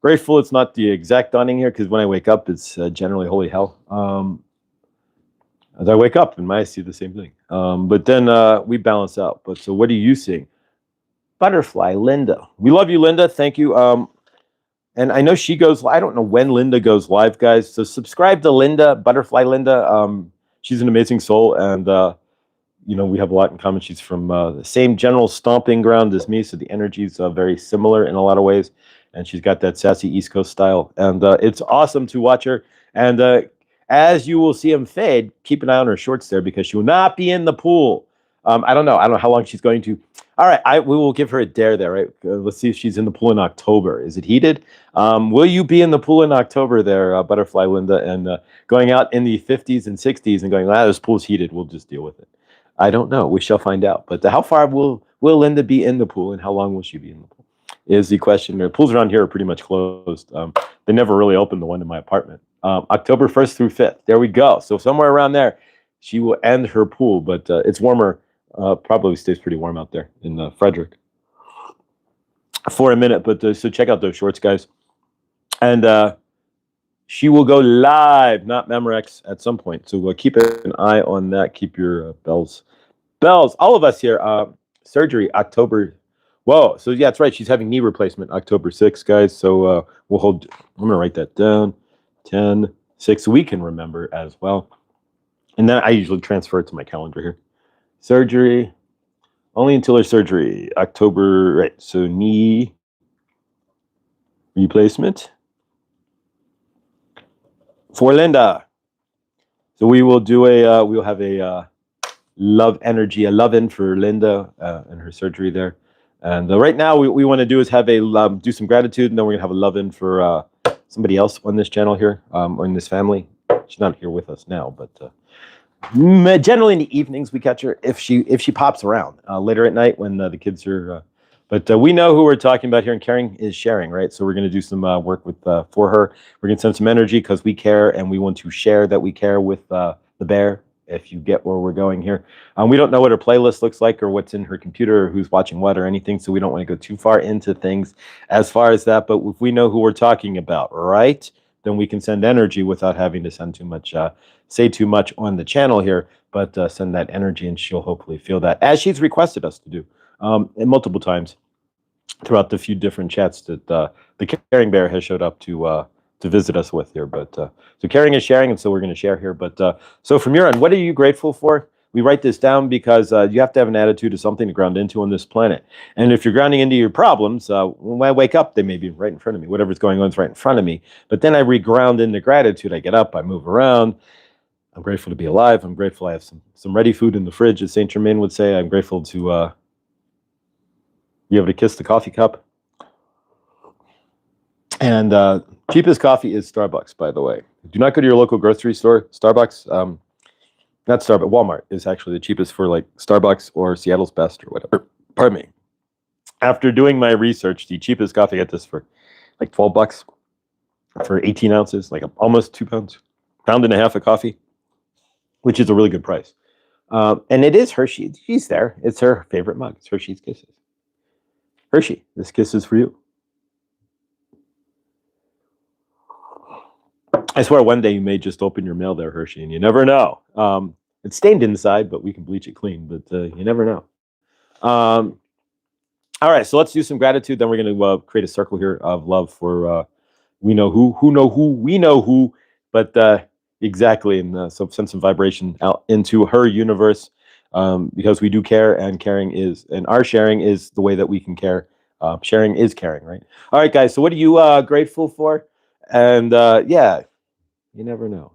grateful it's not the exact dawning here, because when I wake up, it's generally holy hell. As I wake up, and I see the same thing. But then we balance out. But so what are you seeing? Butterfly, Linda. We love you, Linda. Thank you. And I know she goes, I don't know when Linda goes live, guys. So subscribe to Linda, Butterfly Linda. She's an amazing soul. And, we have a lot in common. She's from the same general stomping ground as me. So the energy's very similar in a lot of ways. And she's got that sassy East Coast style. And it's awesome to watch her. And as you will see him fade, keep an eye on her shorts there, because she will not be in the pool. I don't know how long she's going to. All right, we will give her a dare there, right? Let's see if she's in the pool in October. Is it heated? Will you be in the pool in October there, Butterfly Linda, and going out in the 50s and 60s and going, this pool's heated, we'll just deal with it? I don't know. We shall find out. But how far will Linda be in the pool, and how long will she be in the pool is the question. The pools around here are pretty much closed. They never really opened the one in my apartment. October 1st through 5th. There we go. So somewhere around there, she will end her pool, but it's warmer. Probably stays pretty warm out there in Frederick for a minute. But so check out those shorts, guys. And she will go live, not Memorex, at some point. So keep an eye on that. Keep your bells. All of us here. Surgery October. Whoa. So yeah, that's right. She's having knee replacement October 6th, guys. So we'll hold. I'm gonna write that down. 10/6. So we can remember as well. And then I usually transfer it to my calendar here. Surgery, only until her surgery, October, right? So knee replacement for Linda. So we will do we'll have a love energy, a love in for Linda and her surgery there. And right now, we want to do is have do some gratitude, and then we're gonna have a love in for somebody else on this channel here, or in this family. She's not here with us now, but. Generally in the evenings we catch her if she pops around later at night when the kids are. But we know who we're talking about here, and caring is sharing, right? So we're going to do some work with for her. We're going to send some energy because we care, and we want to share that we care with the bear. If you get where we're going here, we don't know what her playlist looks like or what's in her computer or who's watching what or anything, so we don't want to go too far into things as far as that. But if we know who we're talking about, right, then we can send energy without having to send too much. Say too much on the channel here, but send that energy, and she'll hopefully feel that, as she's requested us to do and multiple times throughout the few different chats that the Caring Bear has showed up to visit us with here. But so caring is sharing, and so we're going to share here. But so from your end, what are you grateful for? We write this down because you have to have an attitude of something to ground into on this planet. And if you're grounding into your problems, when I wake up, they may be right in front of me. Whatever's going on is right in front of me. But then I reground into gratitude. I get up, I move around. I'm grateful to be alive. I'm grateful I have some ready food in the fridge, as Saint Germain would say. I'm grateful to be able to kiss the coffee cup. And cheapest coffee is Starbucks, by the way. Do not go to your local grocery store. Starbucks, not Starbucks, Walmart is actually the cheapest for like Starbucks or Seattle's Best or whatever. Pardon me. After doing my research, the cheapest coffee, I get this for like $12 for 18 ounces, like almost 2 pounds, pound and a half of coffee, which is a really good price. And it is Hershey. She's there. It's her favorite mug. It's Hershey's Kisses. Hershey, this kiss is for you. I swear one day you may just open your mail there, Hershey, and you never know. It's stained inside, but we can bleach it clean, but you never know. All right, so let's do some gratitude. Then we're going to create a circle here of love for we know who know who, we know who, but exactly, and so send some vibration out into her universe because we do care, and caring is, and our sharing is the way that we can care Sharing is caring, right? All right, guys. So what are you grateful for? And yeah, you never know.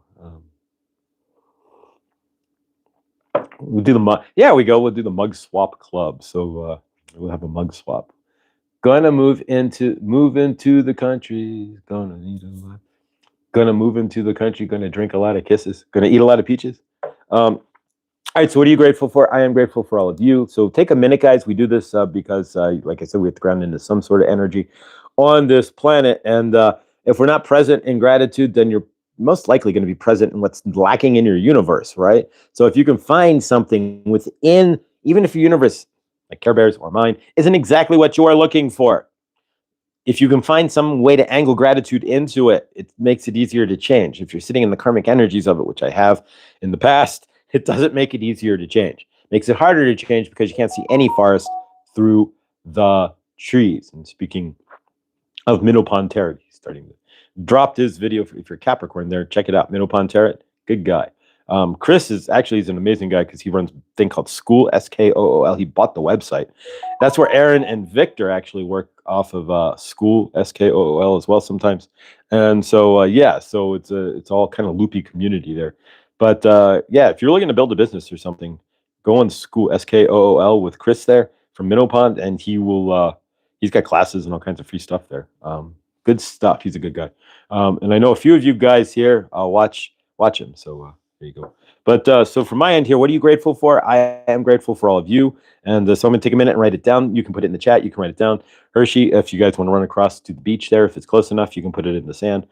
We'll do the mug. Yeah, we go. We'll do the mug swap club. So we'll have a mug swap. Gonna move into the country. Gonna need a lot. Gonna move into the country. Gonna drink a lot of kisses. Gonna eat a lot of peaches. All right, so what are you grateful for? I am grateful for all of you. So take a minute, guys. We do this because, like I said, we have to ground into some sort of energy on this planet. And if we're not present in gratitude, then you're most likely going to be present in what's lacking in your universe, right? So if you can find something within, even if your universe, like Care Bears or mine, isn't exactly what you are looking for, if you can find some way to angle gratitude into it, it makes it easier to change. If you're sitting in the karmic energies of it, which I have in the past, it doesn't make it easier to change. It makes it harder to change because you can't see any forest through the trees. And speaking of Minnow Pond Tarot, he's starting to drop his video. If you're Capricorn there, check it out. Minnow Pond Tarot, good guy. Chris is actually he's an amazing guy because he runs a thing called School, SKOOL. He bought the website. That's where Aaron and Victor actually work off of School, SKOOL as well sometimes. And so yeah, so it's all kind of loopy community there. But yeah, if you're looking to build a business or something, go on School, SKOOL with Chris there from Minnow Pond, and he will. He's got classes and all kinds of free stuff there. Good stuff. He's a good guy. And I know a few of you guys here watch him. So there you go. But so from my end here, what are you grateful for? I am grateful for all of you. And so I'm going to take a minute and write it down. You can put it in the chat. You can write it down. Hershey, if you guys want to run across to the beach there, if it's close enough, you can put it in the sand.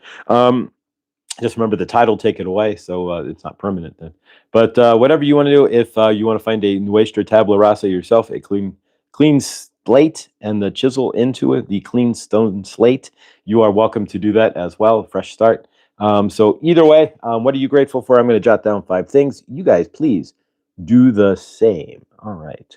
Just remember the tide will take it away, so it's not permanent then. But whatever you want to do, if you want to find a nuestra tabla rasa yourself, a clean slate and the chisel into it, the clean stone slate, you are welcome to do that as well. Fresh start. So either way, what are you grateful for? I'm going to jot down 5 things. You guys, please do the same. All right.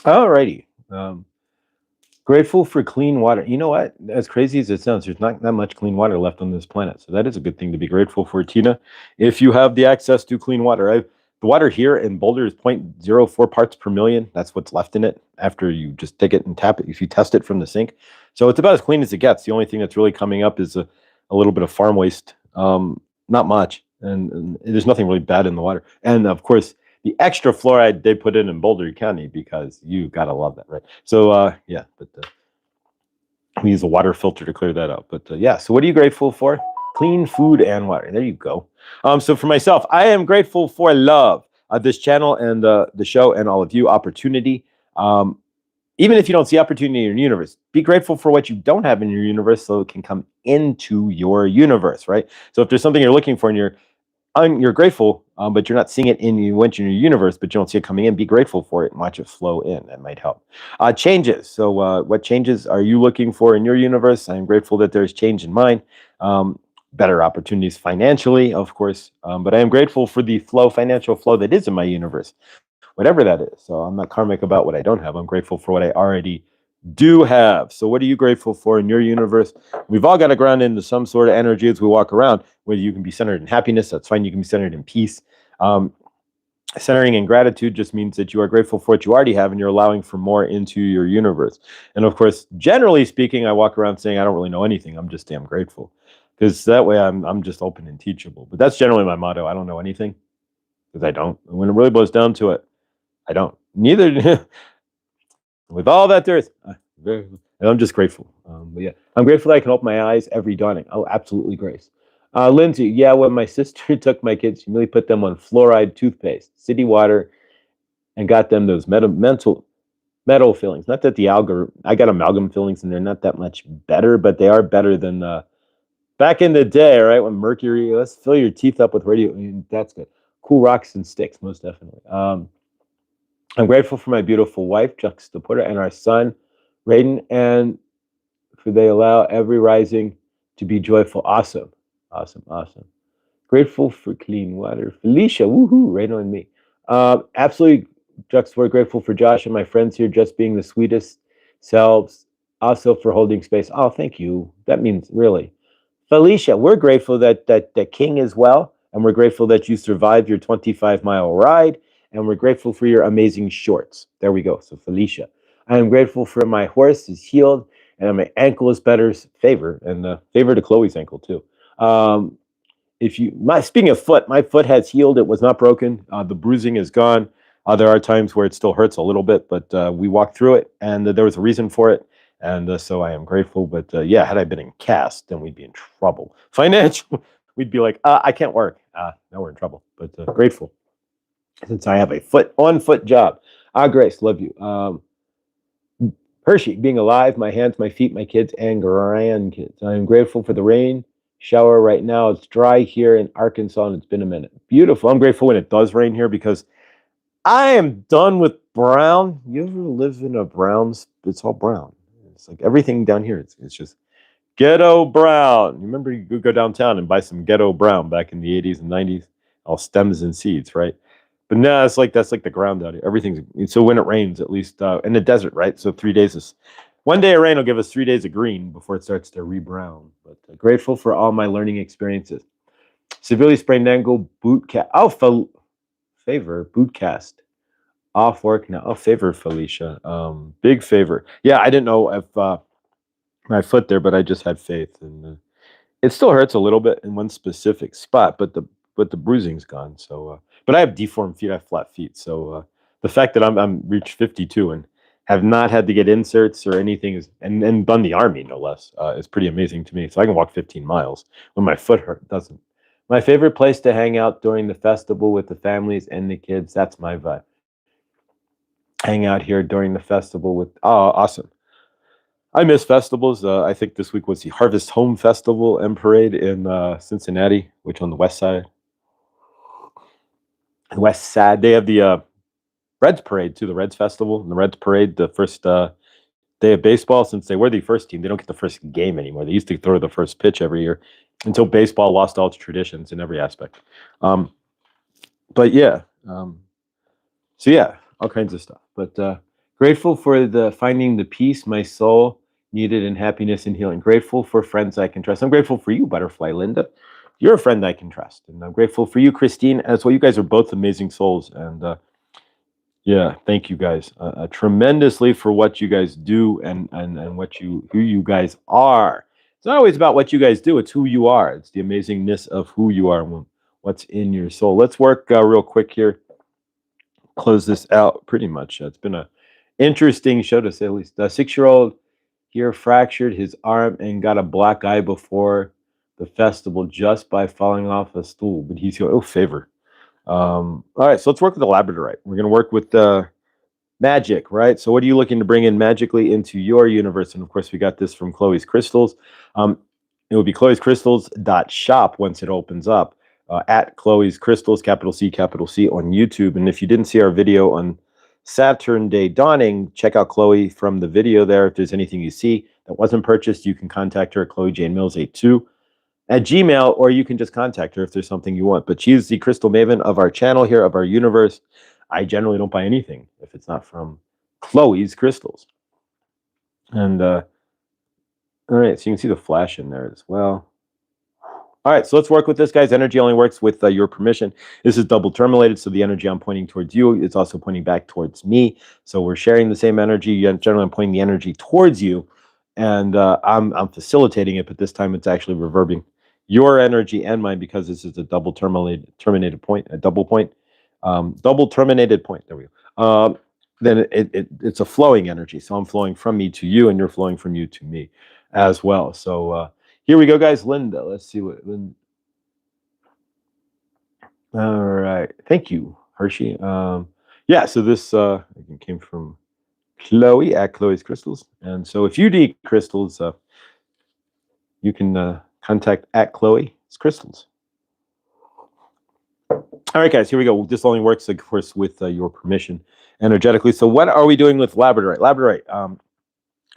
All righty. Grateful for clean water. You know what? As crazy as it sounds, there's not that much clean water left on this planet. So that is a good thing to be grateful for, Tina. If you have the access to clean water, the water here in Boulder is 0.04 parts per million. That's what's left in it after you just take it and tap it. If you test it from the sink, so it's about as clean as it gets. The only thing that's really coming up is a little bit of farm waste. Not much, and there's nothing really bad in the water. And of course, the extra fluoride they put in Boulder County because you gotta love that, right? So yeah, but we use a water filter to clear that out. But yeah, so what are you grateful for? Clean food and water. There you go. So for myself, I am grateful for love, this channel and the show and all of you. Opportunity. Even if you don't see opportunity in your universe, be grateful for what you don't have in your universe so it can come into your universe, right? So if there's something you're looking for and you're grateful, but you're not seeing it in your universe, but you don't see it coming in, be grateful for it and watch it flow in. That might help. Changes. So what changes are you looking for in your universe? I'm grateful that there's change in mine. Better opportunities financially, of course, but I am grateful for the financial flow that is in my universe, whatever that is. So I'm not karmic about what I don't have. I'm grateful for what I already do have. So what are you grateful for in your universe? We've all got to ground into some sort of energy as we walk around. Whether you can be centered in happiness, that's fine. You can be centered in peace. Centering in gratitude just means that you are grateful for what you already have and you're allowing for more into your universe. And of course, generally speaking, I walk around saying I don't really know anything. I'm just damn grateful, because that way I'm just open and teachable. But that's generally my motto. I don't know anything because I don't. And when it really boils down to it, I don't. Neither. With all that there is, and I'm just grateful. But yeah, I'm grateful that I can open my eyes every dawning. Oh, absolutely, Grace. Lindsay, yeah, when my sister took my kids, she really put them on fluoride toothpaste, city water, and got them those metal fillings. Not that I got amalgam fillings, and they're not that much better, but they are better than back in the day, right? When mercury, let's fill your teeth up with radio. I mean, that's good. Cool rocks and sticks, most definitely. I'm grateful for my beautiful wife, Juxtaporta, and our son, Raiden. And for they allow every rising to be joyful. Awesome. Awesome. Awesome. Grateful for clean water. Felicia, woohoo, right on me. Absolutely, Juxtaport, grateful for Josh and my friends here just being the sweetest selves. Also for holding space. Oh, thank you. That means really. Felicia, we're grateful that King is well, and we're grateful that you survived your 25-mile ride, and we're grateful for your amazing shorts. There we go. So Felicia, I am grateful for my horse is healed, and my ankle is better. Favor and favor to Chloe's ankle too. If you speaking of foot, my foot has healed. It was not broken. The bruising is gone. There are times where it still hurts a little bit, but we walked through it, and there was a reason for it, and so I am grateful. But yeah, had I been in cast, then we'd be in trouble. Financial, we'd be like, I can't work. Now we're in trouble. But grateful since I have a on-foot job. Grace, love you. Hershey, being alive, my hands, my feet, my kids, and grandkids. I am grateful for the rain shower right now. It's dry here in Arkansas, and it's been a minute. Beautiful. I'm grateful when it does rain here because I am done with brown. You ever live in a brown's? It's all brown. It's like everything down here. It's just ghetto brown. You remember you could go downtown and buy some ghetto brown back in the 80s and 90s, all stems and seeds, right? But now it's like that's like the ground out here. Everything's so when it rains, at least in the desert, right? So 3 days is one day of rain will give us 3 days of green before it starts to rebrown. But grateful for all my learning experiences. Severely sprained ankle, boot cast. Oh, favor, boot cast. Off work now. Oh, favor, Felicia. Big favor. Yeah, I didn't know if my foot there, but I just had faith, and it still hurts a little bit in one specific spot, but the bruising's gone. So, but I have deformed feet. I have flat feet. So the fact that I'm reached 52 and have not had to get inserts or anything is and done the army no less is pretty amazing to me. So I can walk 15 miles when my foot doesn't. My favorite place to hang out during the festival with the families and the kids. That's my vibe. Hang out here during the festival with awesome. I miss festivals. I think this week was the Harvest Home Festival and Parade in Cincinnati, which on the west side. West side, they have the Reds Parade too, the Reds Festival and the Reds Parade. The first day of baseball, since they were the first team, they don't get the first game anymore. They used to throw the first pitch every year until baseball lost all its traditions in every aspect. But yeah, so yeah, all kinds of stuff. But grateful for the finding the peace my soul needed in happiness and healing. Grateful for friends I can trust. I'm grateful for you, Butterfly Linda. You're a friend I can trust, and I'm grateful for you, Christine, as well. You guys are both amazing souls, and yeah, thank you guys tremendously for what you guys do and who you guys are. It's not always about what you guys do; it's who you are. It's the amazingness of who you are and what's in your soul. Let's work real quick here. Close this out. Pretty much, it's been a interesting show to say the least. The 6-year-old here fractured his arm and got a black eye before the festival just by falling off a stool, but he's here. Oh, favor. All right, so let's work with the labradorite. We're going to work with magic, right? So what are you looking to bring in magically into your universe? And of course, we got this from Chloe's Crystals. It will be chloescrystals.shop once it opens up at Chloe's Crystals, capital C, on YouTube. And if you didn't see our video on Saturn Day Dawning, check out Chloe from the video there. If there's anything you see that wasn't purchased, you can contact her at ChloeJaneMills82 at Gmail, or you can just contact her if there's something you want. But she's the crystal maven of our channel here, of our universe. I generally don't buy anything if it's not from Chloe's Crystals. And all right, so you can see the flash in there as well. All right, so let's work with this, guys. Energy only works with your permission. This is double terminated, so the energy I'm pointing towards you is also pointing back towards me. So we're sharing the same energy. Generally, I'm pointing the energy towards you, and I'm facilitating it, but this time it's actually reverbing your energy and mine because this is a double terminated point, a double point, double terminated point. There we go. Then it's a flowing energy. So I'm flowing from me to you, and you're flowing from you to me as well. So here we go, guys. Linda, let's see what Linda. All right, thank you, Hershey. Yeah, so this came from Chloe at Chloe's Crystals, and so if you need crystals, you can contact at Chloe's Crystals. All right, guys, here we go. This only works, of course, with your permission energetically. So what are we doing with labradorite? Labradorite,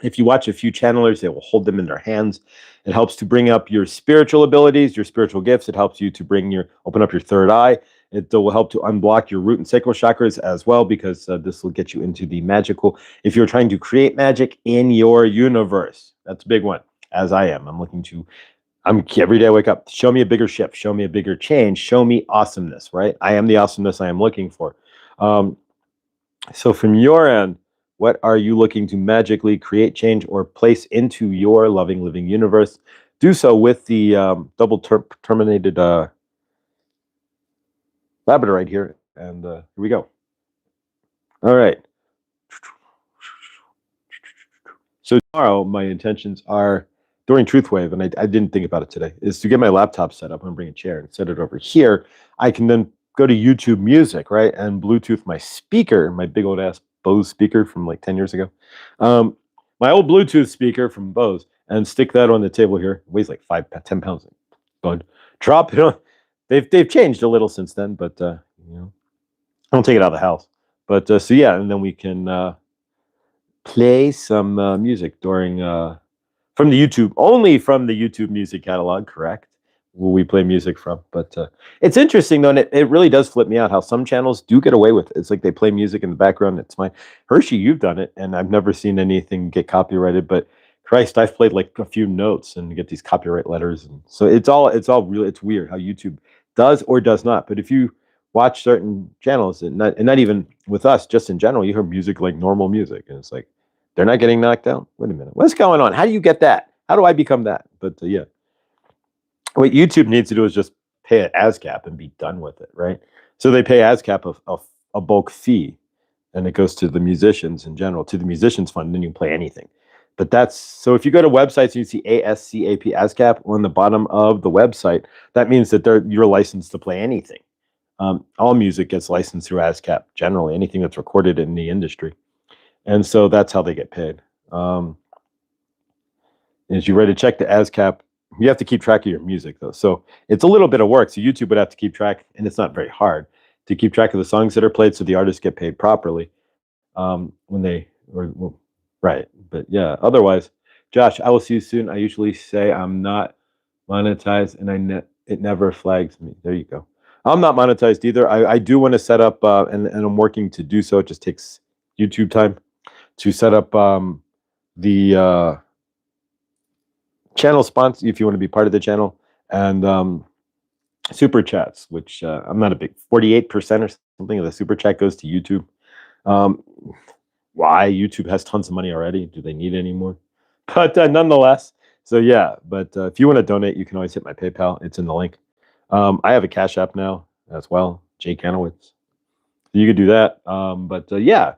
If you watch a few channelers, they will hold them in their hands. It helps to bring up your spiritual abilities, your spiritual gifts. It helps you to open up your third eye. It will help to unblock your root and sacral chakras as well, because this will get you into the magical. If you're trying to create magic in your universe, that's a big one, as I am. I'm every day I wake up, show me a bigger shift, show me a bigger change, show me awesomeness, right? I am the awesomeness I am looking for. So from your end, what are you looking to magically create, change, or place into your loving, living universe? Do so with the double terminated labradorite here. And here we go. All right. So tomorrow, my intentions are, during Truthwave, and I didn't think about it today, is to get my laptop set up. I'm going to bring a chair and set it over here. I can then go to YouTube Music, right, and Bluetooth my speaker, my big old ass Bose speaker from like 10 years ago. My old Bluetooth speaker from Bose, and stick that on the table here. It weighs like 10 pounds. Go drop it on. They've changed a little since then, but I don't take it out of the house. But so yeah, and then we can play some music during from the YouTube, only from the YouTube music catalog, correct? Will we play music from? But it's interesting though, and it really does flip me out how some channels do get away with it. It's like they play music in the background. It's fine. Hershey, you've done it, and I've never seen anything get copyrighted. But Christ, I've played like a few notes and get these copyright letters, and so it's all really, it's weird how YouTube does or does not. But if you watch certain channels, and not even with us, just in general, you hear music like normal music, and it's like they're not getting knocked out. Wait a minute, what's going on? How do you get that? How do I become that? But yeah. What YouTube needs to do is just pay an ASCAP and be done with it, right? So they pay ASCAP a bulk fee, and it goes to the musicians in general, to the musicians fund, and then you can play anything. But that's, so if you go to websites and you see ASCAP, ASCAP on the bottom of the website, that means that you're licensed to play anything. All music gets licensed through ASCAP, generally, anything that's recorded in the industry. And so that's how they get paid. As you ready to check the ASCAP, you have to keep track of your music though. So it's a little bit of work. So YouTube would have to keep track, and it's not very hard to keep track of the songs that are played so the artists get paid properly right. But yeah, otherwise, Josh, I will see you soon. I usually say I'm not monetized, and it never flags me. There you go. I'm not monetized either. I do want to set up, and I'm working to do so. It just takes YouTube time to set up the channel sponsor, if you want to be part of the channel, and super chats, which I'm not a big 48% or something of the super chat goes to YouTube. Why? YouTube has tons of money already. Do they need any more? But nonetheless, so yeah. But if you want to donate, you can always hit my PayPal. It's in the link. I have a Cash App now as well, Jay Kanowitz. So you could do that. Yeah.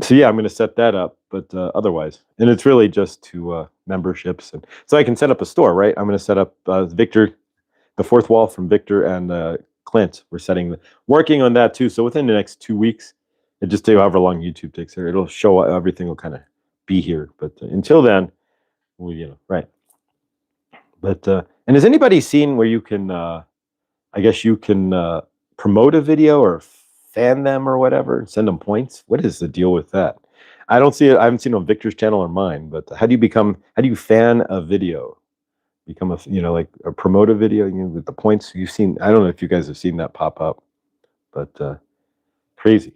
So yeah, I'm going to set that up, but otherwise, and it's really just to memberships, and so I can set up a store, right? I'm going to set up Victor, the fourth wall from Victor and Clint. We're working on that too. So within the next 2 weeks, it just takes however long YouTube takes here. It'll show everything will kind of be here, but until then, right. But and has anybody seen where you can, I guess you can promote a video or fan them or whatever, send them points? What is the deal with that? I don't see it. I haven't seen it on Victor's channel or mine, but how do you fan a video? Become like a promote a video with the points you've seen. I don't know if you guys have seen that pop up, but crazy.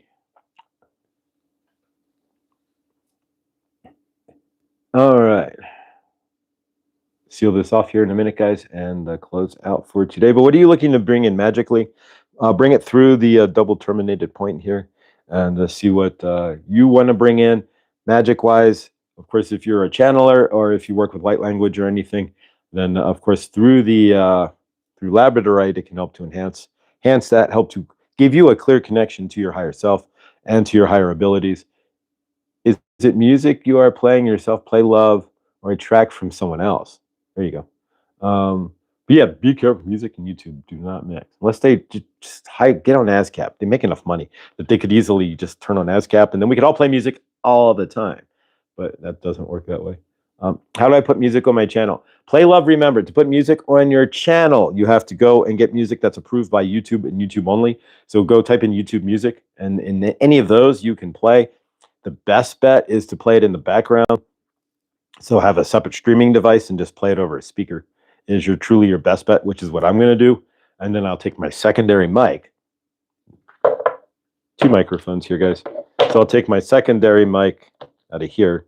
All right. Seal this off here in a minute, guys, and close out for today. But what are you looking to bring in magically? Bring it through the double terminated point here, and see what you want to bring in magic-wise. Of course, if you're a channeler or if you work with light language or anything, then of course through labradorite, it can help to enhance that, help to give you a clear connection to your higher self and to your higher abilities. Is it music you are playing yourself, play love, or a track from someone else? There you go. But yeah, be careful. Music and YouTube do not mix. Unless they just get on ASCAP. They make enough money that they could easily just turn on ASCAP, and then we could all play music all the time. But that doesn't work that way. How do I put music on my channel? Play Love, remember, to put music on your channel, you have to go and get music that's approved by YouTube and YouTube only. So go type in YouTube music, and in any of those, you can play. the best bet is to play it in the background. So have a separate streaming device and just play it over a speaker is truly your best bet, which is what I'm going to do. And then I'll take my secondary mic. 2 microphones here, guys. So I'll take my secondary mic out of here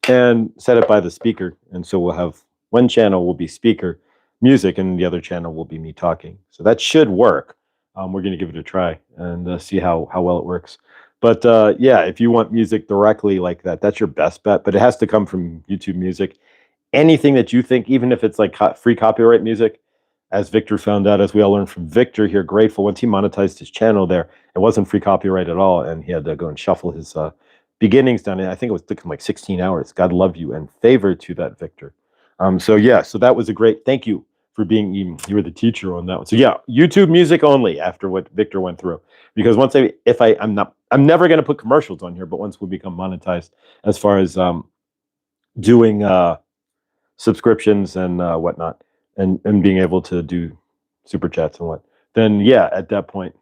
and set it by the speaker. And so we'll have one channel will be speaker music and the other channel will be me talking. So that should work. We're going to give it a try and see how well it works. But yeah, if you want music directly like that, that's your best bet. But it has to come from YouTube Music. Anything that you think, even if it's like free copyright music, as Victor found out, as we all learned from Victor here, grateful, once he monetized his channel there, it wasn't free copyright at all. And he had to go and shuffle his beginnings down. I think it was took him like 16 hours. God love you and favor to that, Victor. So yeah, so that was a great, thank you for being, you were the teacher on that one. So yeah, YouTube Music only after what Victor went through. Because once I'm never going to put commercials on here, but once we become monetized as far as doing subscriptions and whatnot, and being able to do super chats and what, then yeah, at that point,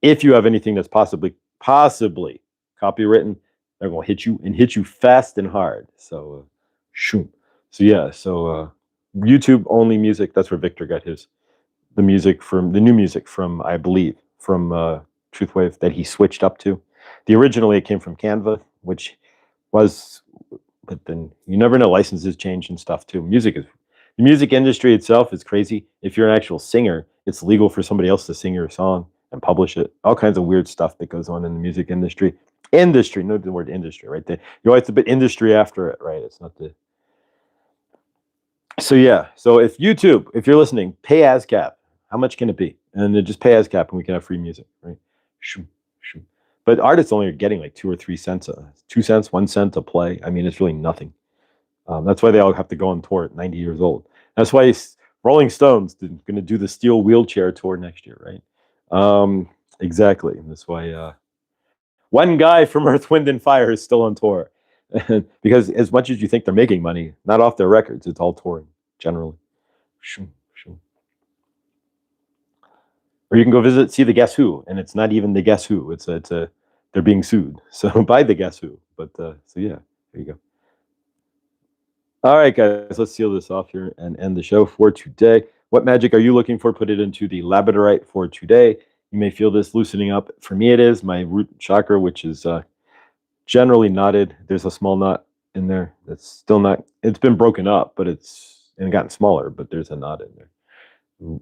if you have anything that's possibly copywritten, they're going to hit you fast and hard. So, shoom. So yeah, so YouTube only music. That's where Victor got the new music from, I believe, from Truthwave that he switched up to. Originally it came from Canva, which was, but then you never know, licenses change and stuff too. The music industry itself is crazy. If you're an actual singer, it's legal for somebody else to sing your song and publish it. All kinds of weird stuff that goes on in the music industry. Note the word industry right there. You always have to put industry after it, right? It's not the. So yeah, so if YouTube, if you're listening, pay ASCAP. How much can it be? And then just pay ASCAP and we can have free music, right? Shoo, shoo. But artists only are getting like 2 or 3 cents, 2 cents, 1 cent a play. I mean, it's really nothing. That's why they all have to go on tour at 90 years old. That's why Rolling Stones is going to do the Steel Wheelchair tour next year, right? Exactly. And that's why one guy from Earth, Wind, and Fire is still on tour. Because as much as you think they're making money, not off their records, it's all touring, generally. Or you can go see the Guess Who, and it's not even the Guess Who. It's they're being sued. So by the Guess Who. But so yeah, there you go. All right, guys, let's seal this off here and end the show for today. What magic are you looking for? Put it into the labradorite for today. You may feel this loosening up. For me, it is my root chakra, which is generally knotted. There's a small knot in there that's still not, it's been broken up, but it's gotten smaller, but there's a knot in there.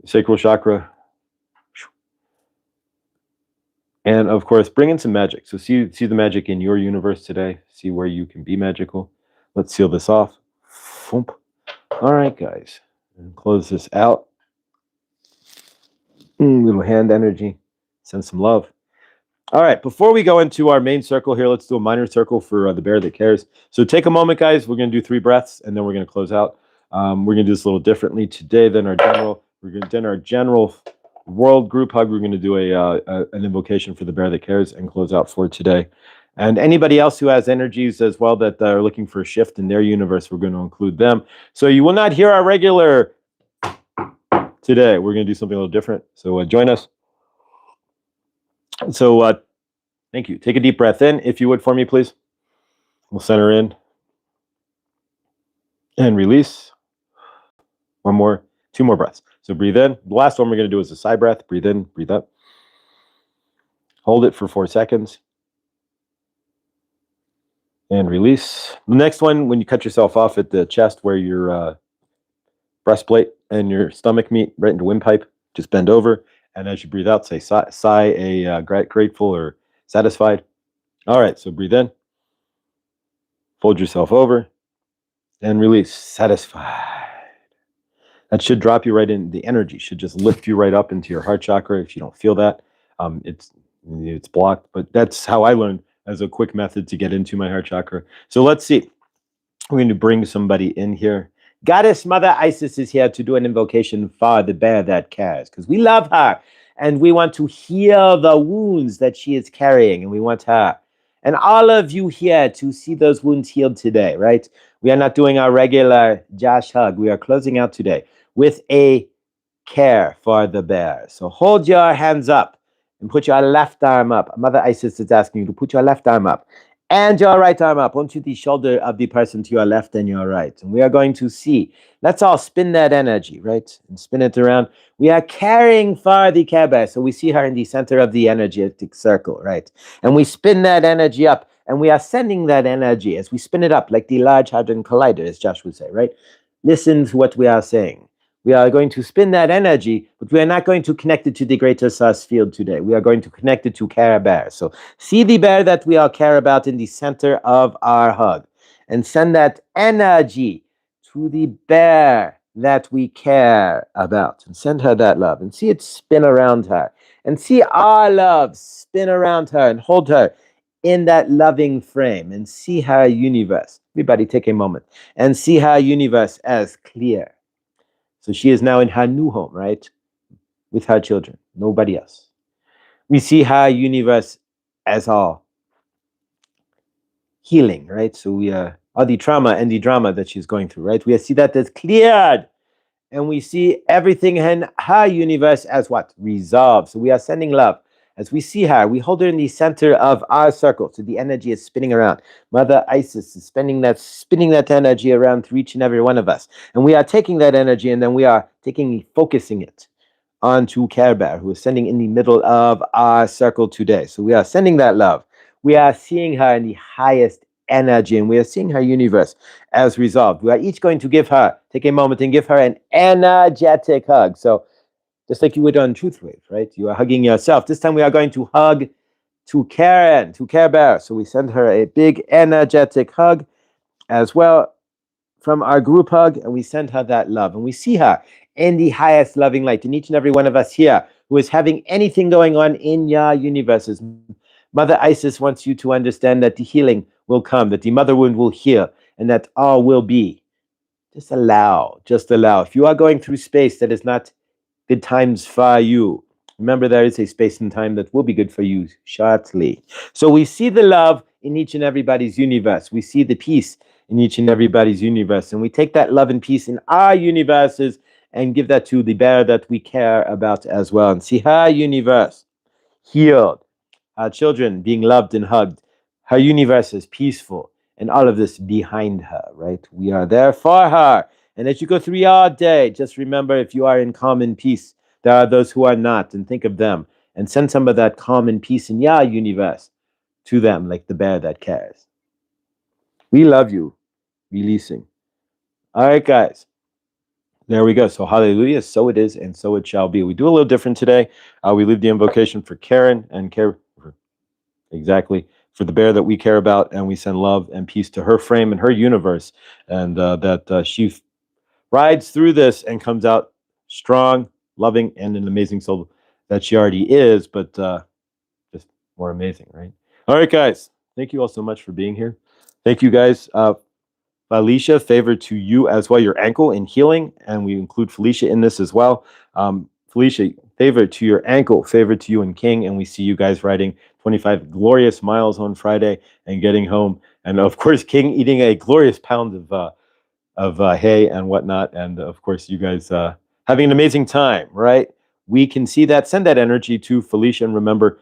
Sacral chakra. And of course, bring in some magic. So see the magic in your universe today. See where you can be magical. Let's seal this off. All right, guys. And close this out. Little hand energy. Send some love. All right, before we go into our main circle here, let's do a minor circle for the bear that cares. So take a moment, guys. We're going to do 3 breaths, and then we're going to close out. We're going to do this a little differently today than our general. We're going to do our general world group hug. We're going to do an invocation for the bear that cares and close out for today. And anybody else who has energies as well that are looking for a shift in their universe, we're going to include them. So you will not hear our regular today. We're going to do something a little different. So join us. So thank you. Take a deep breath in, if you would, for me, please. We'll center in and release. 2 more breaths. So breathe in. The last one we're going to do is a sigh breath. Breathe in, breathe up. Hold it for 4 seconds. And release. The next one, when you cut yourself off at the chest where your breastplate and your stomach meet, right into windpipe, just bend over. And as you breathe out, say sigh, grateful or satisfied. All right, so breathe in. Fold yourself over. And release, satisfied. That should drop you right in. The energy should just lift you right up into your heart chakra. If you don't feel that, it's blocked. But that's how I learned as a quick method to get into my heart chakra. So let's see. We're going to bring somebody in here. Goddess Mother Isis is here to do an invocation for the bear that cares, because we love her and we want to heal the wounds that she is carrying, and we want her and all of you here to see those wounds healed today, right? We are not doing our regular Josh hug. We are closing out today with a care for the bear. So hold your hands up and put your left arm up. Mother Isis is asking you to put your left arm up and your right arm up onto the shoulder of the person to your left and your right. And we are going to see, let's all spin that energy, right? And spin it around. We are carrying for the Care Bear. So we see her in the center of the energetic circle, right? And we spin that energy up, and we are sending that energy as we spin it up like the Large Hadron Collider, as Josh would say, right? Listen to what we are saying. We are going to spin that energy, but we are not going to connect it to the greater source field today. We are going to connect it to Care Bear. So see the bear that we all care about in the center of our hug, and send that energy to the bear that we care about, and send her that love, and see it spin around her, and see our love spin around her and hold her in that loving frame, and see her universe. Everybody take a moment and see her universe as clear. So she is now in her new home, right? With her children, nobody else. We see her universe as all healing, right? So we are all the trauma and the drama that she's going through, right? We see that as cleared. And we see everything in her universe as what? Resolved. So we are sending love. As we see her, we hold her in the center of our circle. So the energy is spinning around. Mother Isis is spinning that energy around through each and every one of us. And we are taking that energy, and then we are focusing it onto Care Bear, who is sending in the middle of our circle today. So we are sending that love. We are seeing her in the highest energy, and we are seeing her universe as resolved. We are each going to take a moment and give her an energetic hug. So just like you would on Truth Wave, right? You are hugging yourself. This time we are going to hug to Karen, to Care Bear. So we send her a big energetic hug as well from our group hug, and we send her that love. And we see her in the highest loving light. And each and every one of us here who is having anything going on in your universes, Mother Isis wants you to understand that the healing will come, that the mother wound will heal, and that all will be. Just allow. If you are going through space that is not good times for you, remember there is a space and time that will be good for you shortly. So we see the love in each and everybody's universe. We see the peace in each and everybody's universe. And we take that love and peace in our universes and give that to the bear that we care about as well. And see her universe healed, our children being loved and hugged, her universe is peaceful, and all of this behind her, right? We are there for her. And as you go through your day, just remember, if you are in calm and peace, there are those who are not, and think of them, and send some of that calm and peace in your universe to them, like the bear that cares. We love you. Releasing. All right, guys. There we go. So hallelujah. So it is, and so it shall be. We do a little different today. We leave the invocation for Karen and care exactly for the bear that we care about, and we send love and peace to her frame and her universe, and that she rides through this and comes out strong, loving, and an amazing soul that she already is, but just more amazing, right? All right, guys. Thank you all so much for being here. Thank you, guys. Felicia, favor to you as well, your ankle in healing, and we include Felicia in this as well. Felicia, favor to your ankle, favor to you and King, and we see you guys riding 25 glorious miles on Friday and getting home, and of course King eating a glorious pound of hay and whatnot, and of course you guys having an amazing time, right? We can see that. Send that energy to Felicia, and remember,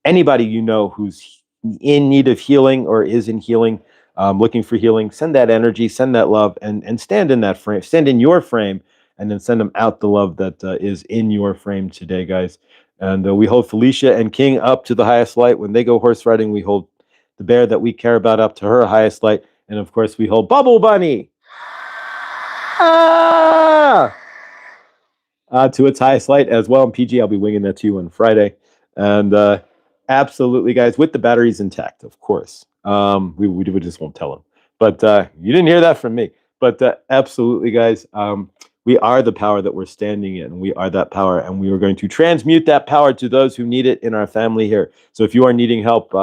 anybody you know who's in need of healing or is in healing, looking for healing, send that energy, send that love, and stand in that frame, stand in your frame, and then send them out the love that is in your frame today, guys. And we hold Felicia and King up to the highest light. When they go horse riding, we hold the bear that we care about up to her highest light. And of course, we hold Bubble Bunny to its highest light as well. And PG, I'll be winging that to you on Friday. And absolutely, guys, with the batteries intact, of course. We just won't tell them. But you didn't hear that from me. But absolutely, guys, we are the power that we're standing in. We are that power, and we are going to transmute that power to those who need it in our family here. So if you are needing help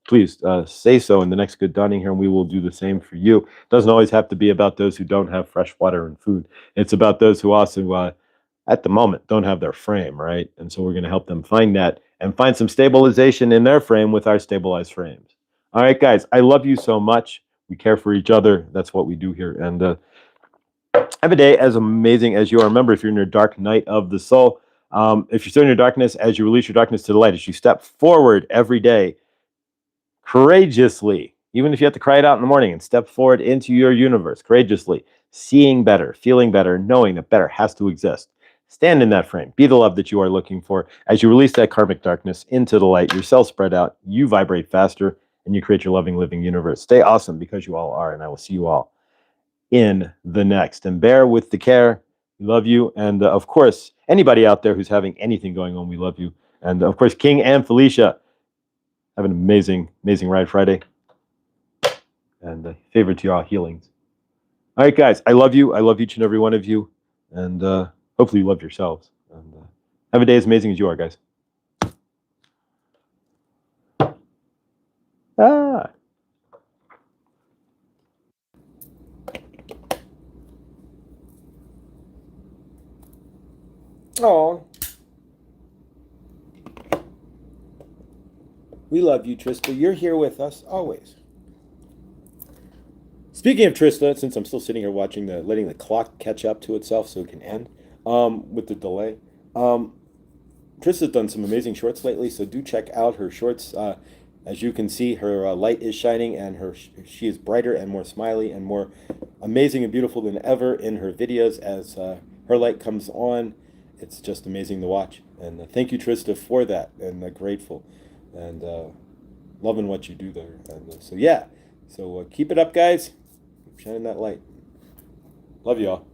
please say so in the next good dawning here, and we will do the same for you. It doesn't always have to be about those who don't have fresh water and food. It's about those who also, at the moment, don't have their frame, right? And so we're going to help them find that and find some stabilization in their frame with our stabilized frames. All right, guys, I love you so much. We care for each other. That's what we do here. And have a day as amazing as you are. Remember, if you're in your dark night of the soul, If you're still in your darkness, as you release your darkness to the light, as you step forward every day, courageously, even if you have to cry it out in the morning and step forward into your universe, courageously, seeing better, feeling better, knowing that better has to exist. Stand in that frame. Be the love that you are looking for. As you release that karmic darkness into the light, your cells spread out, you vibrate faster, and you create your loving, living universe. Stay awesome because you all are, and I will see you all in the next. And bear with the care. We love you. And of course, anybody out there who's having anything going on, we love you. And of course, King and Felicia, have an amazing, amazing ride Friday. And favorite to you all, healings. All right, guys, I love you. I love each and every one of you. And hopefully you love yourselves. And have a day as amazing as you are, guys. Ah. Oh. We love you, Trista. You're here with us always. Speaking of Trista, since I'm still sitting here watching letting the clock catch up to itself so it can end with the delay. Trista's done some amazing shorts lately, so do check out her shorts. As you can see, her light is shining, and she is brighter and more smiley and more amazing and beautiful than ever in her videos. As her light comes on, it's just amazing to watch. And thank you, Trista, for that. And grateful and loving what you do there. And so yeah, so keep it up, guys. Keep shining that light. Love you all.